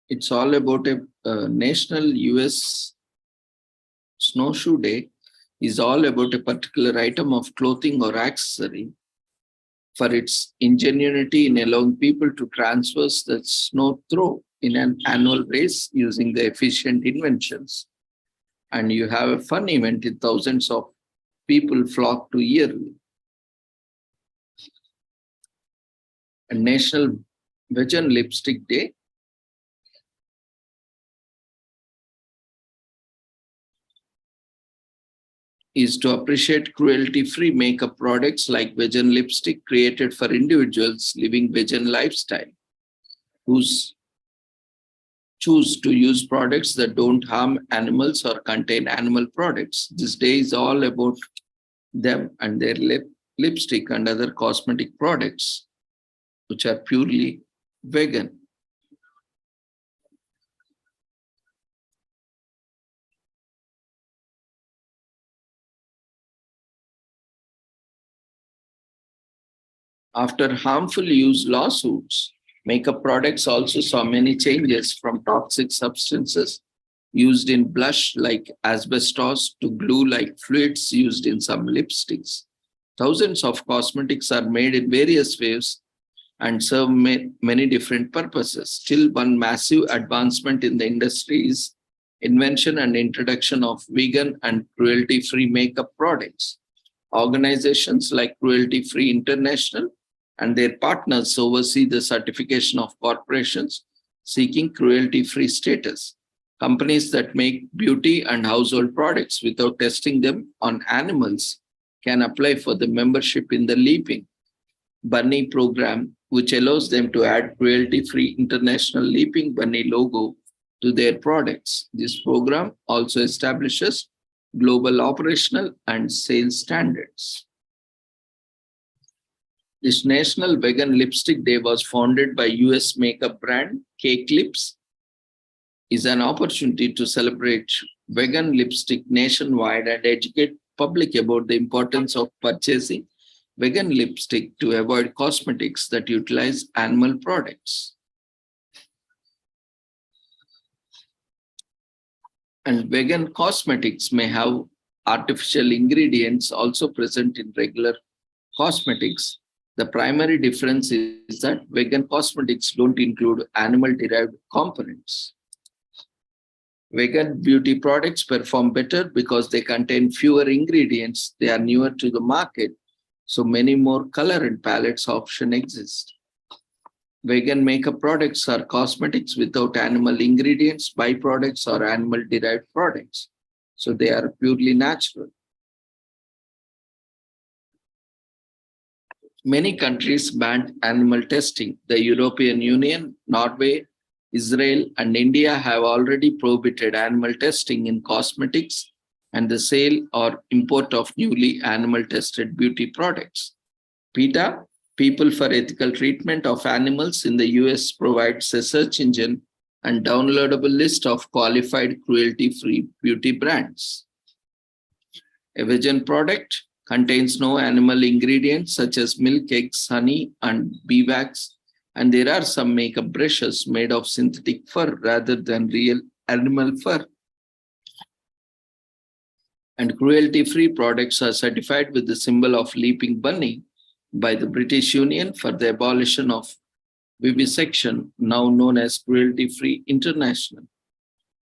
It's all about a National US Snowshoe Day is all about a particular item of clothing or accessory for its ingenuity in allowing people to traverse the snow throw in an annual race using the efficient inventions. And you have a fun event in thousands of people flock to yearly. A National Vegan Lipstick Day is to appreciate cruelty-free makeup products like vegan lipstick created for individuals living vegan lifestyle, who choose to use products that don't harm animals or contain animal products. This day is all about them and their lipstick and other cosmetic products, which are purely vegan. After harmful use lawsuits, makeup products also saw many changes, from toxic substances used in blush like asbestos to glue-like fluids used in some lipsticks. Thousands of cosmetics are made in various ways and serve many different purposes. Still, one massive advancement in the industry is invention and introduction of vegan and cruelty-free makeup products. Organizations like Cruelty Free International and their partners oversee the certification of corporations seeking cruelty-free status. Companies that make beauty and household products without testing them on animals can apply for the membership in the Leaping Bunny program, which allows them to add cruelty-free International Leaping Bunny logo to their products. This program also establishes global operational and sales standards. This National Vegan Lipstick Day was founded by US makeup brand Cake Lips, is an opportunity to celebrate vegan lipstick nationwide and educate public about the importance of purchasing vegan lipstick to avoid cosmetics that utilize animal products. And vegan cosmetics may have artificial ingredients also present in regular cosmetics, The primary difference is that vegan cosmetics don't include animal-derived components. Vegan beauty products perform better because they contain fewer ingredients, they are newer to the market, so many more color and palettes options exist. Vegan makeup products are cosmetics without animal ingredients, byproducts, or animal derived products. So they are purely natural. Many countries banned animal testing. The European Union, Norway, Israel, and India have already prohibited animal testing in cosmetics and the sale or import of newly animal tested beauty products. PETA, People for Ethical Treatment of Animals in the US, provides a search engine and downloadable list of qualified cruelty-free beauty brands. A vegan product contains no animal ingredients such as milk, eggs, honey, and beeswax, and there are some makeup brushes made of synthetic fur rather than real animal fur. And cruelty-free products are certified with the symbol of leaping bunny by the British Union for the abolition of vivisection, now known as Cruelty Free International.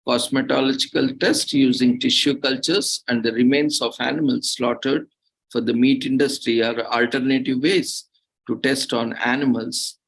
Cosmetological tests using tissue cultures and the remains of animals slaughtered for the meat industry are alternative ways to test on animals.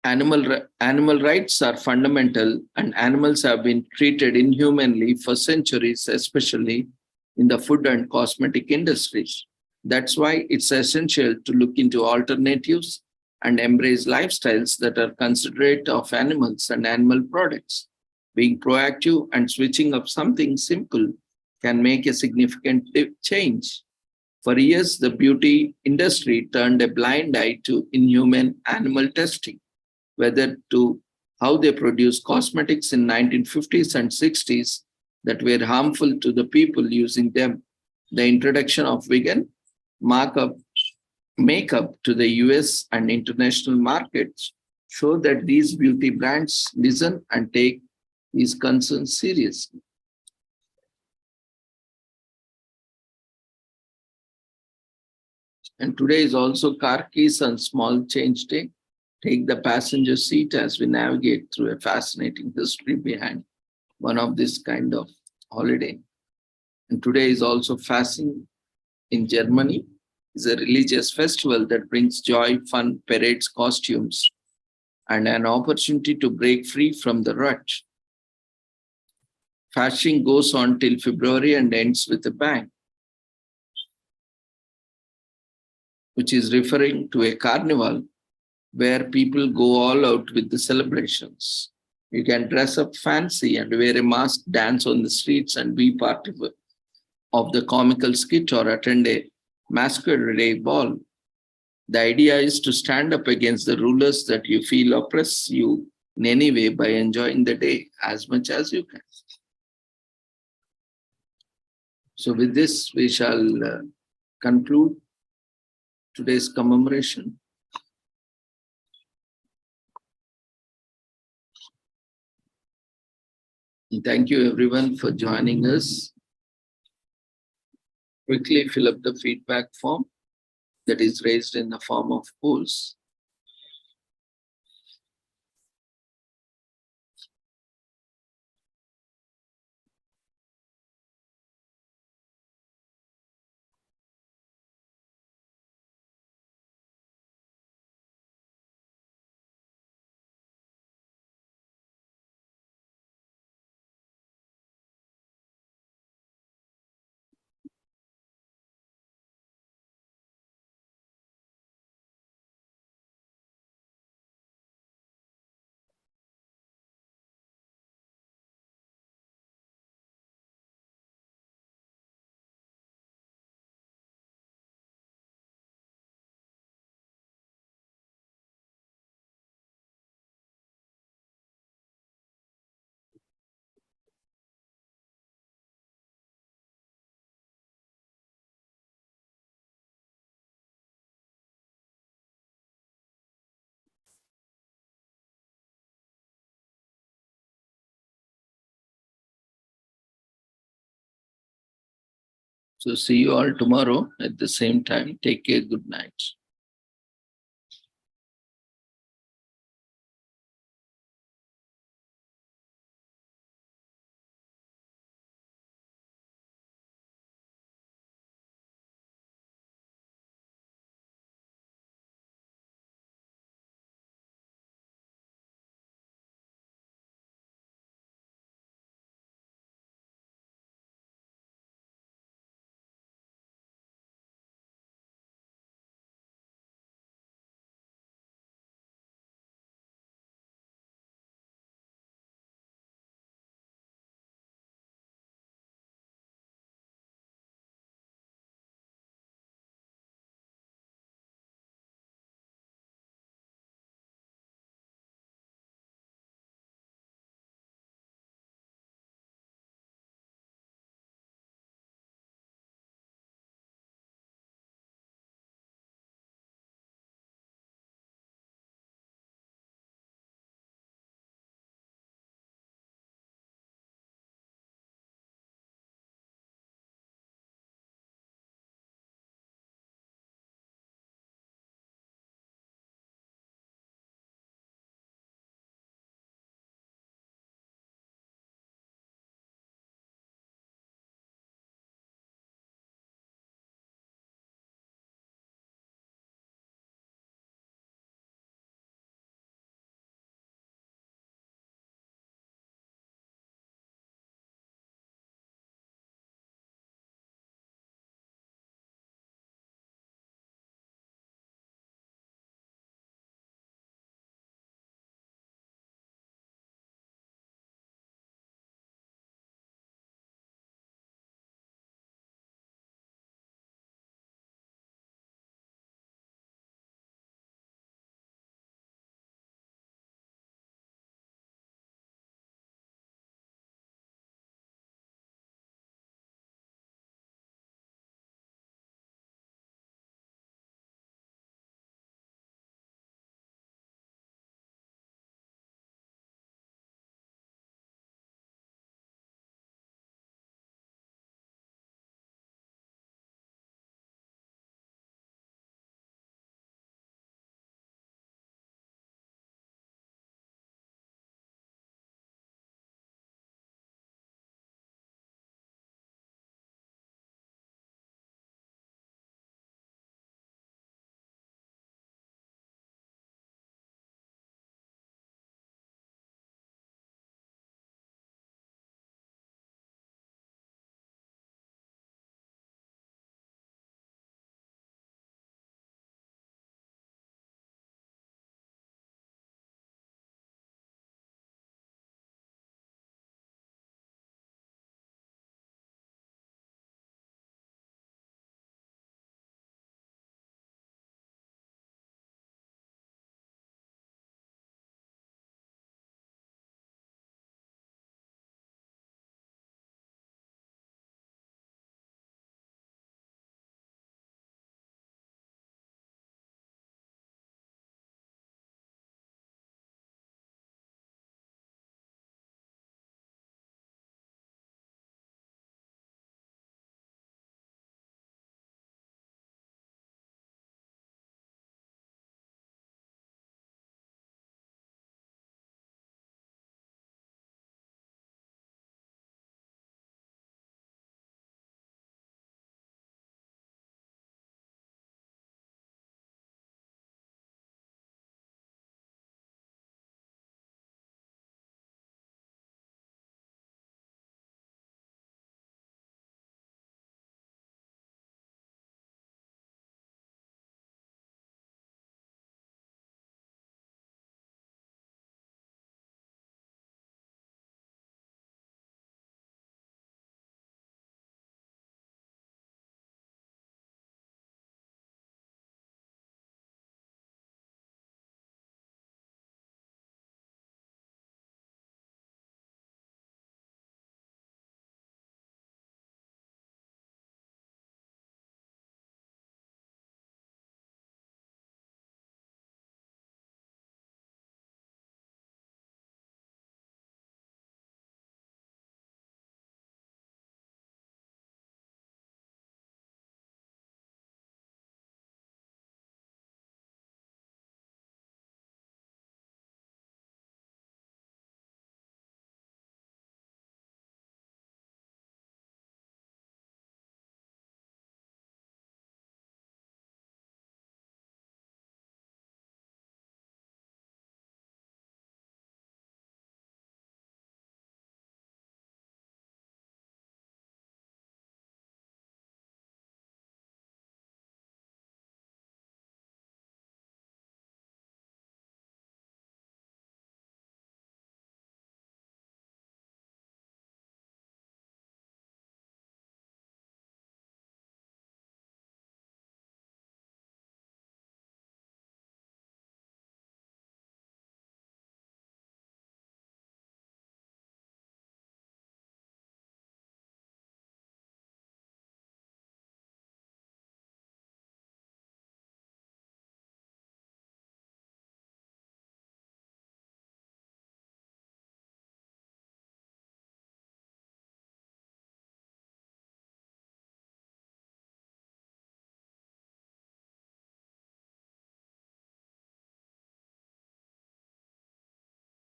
Animal rights are fundamental, and animals have been treated inhumanly for centuries, especially in the food and cosmetic industries. That's why it's essential to look into alternatives and embrace lifestyles that are considerate of animals and animal products. Being proactive and switching up something simple can make a significant change. For years, the beauty industry turned a blind eye to inhuman animal testing, whether to how they produced cosmetics in 1950s and 60s that were harmful to the people using them. The introduction of vegan markup makeup to the US and international markets show that these beauty brands listen and take these concerns seriously. And today is also car keys and small change day. Take the passenger seat as we navigate through a fascinating history behind one of this kind of holiday. And today is also fasting in Germany. Is a religious festival that brings joy, fun, parades, costumes, and an opportunity to break free from the rut. Fasting goes on till February and ends with a bang, which is referring to a carnival where people go all out with the celebrations. You can dress up fancy and wear a mask, dance on the streets, and be part of the comical skit or attend a masquerade ball. The idea is to stand up against the rulers that you feel oppress you in any way by enjoying the day as much as you can. So with this, we shall conclude today's commemoration. Thank you everyone for joining us. Quickly fill up the feedback form that is raised in the form of polls. So see you all tomorrow at the same time. Take care. Good night.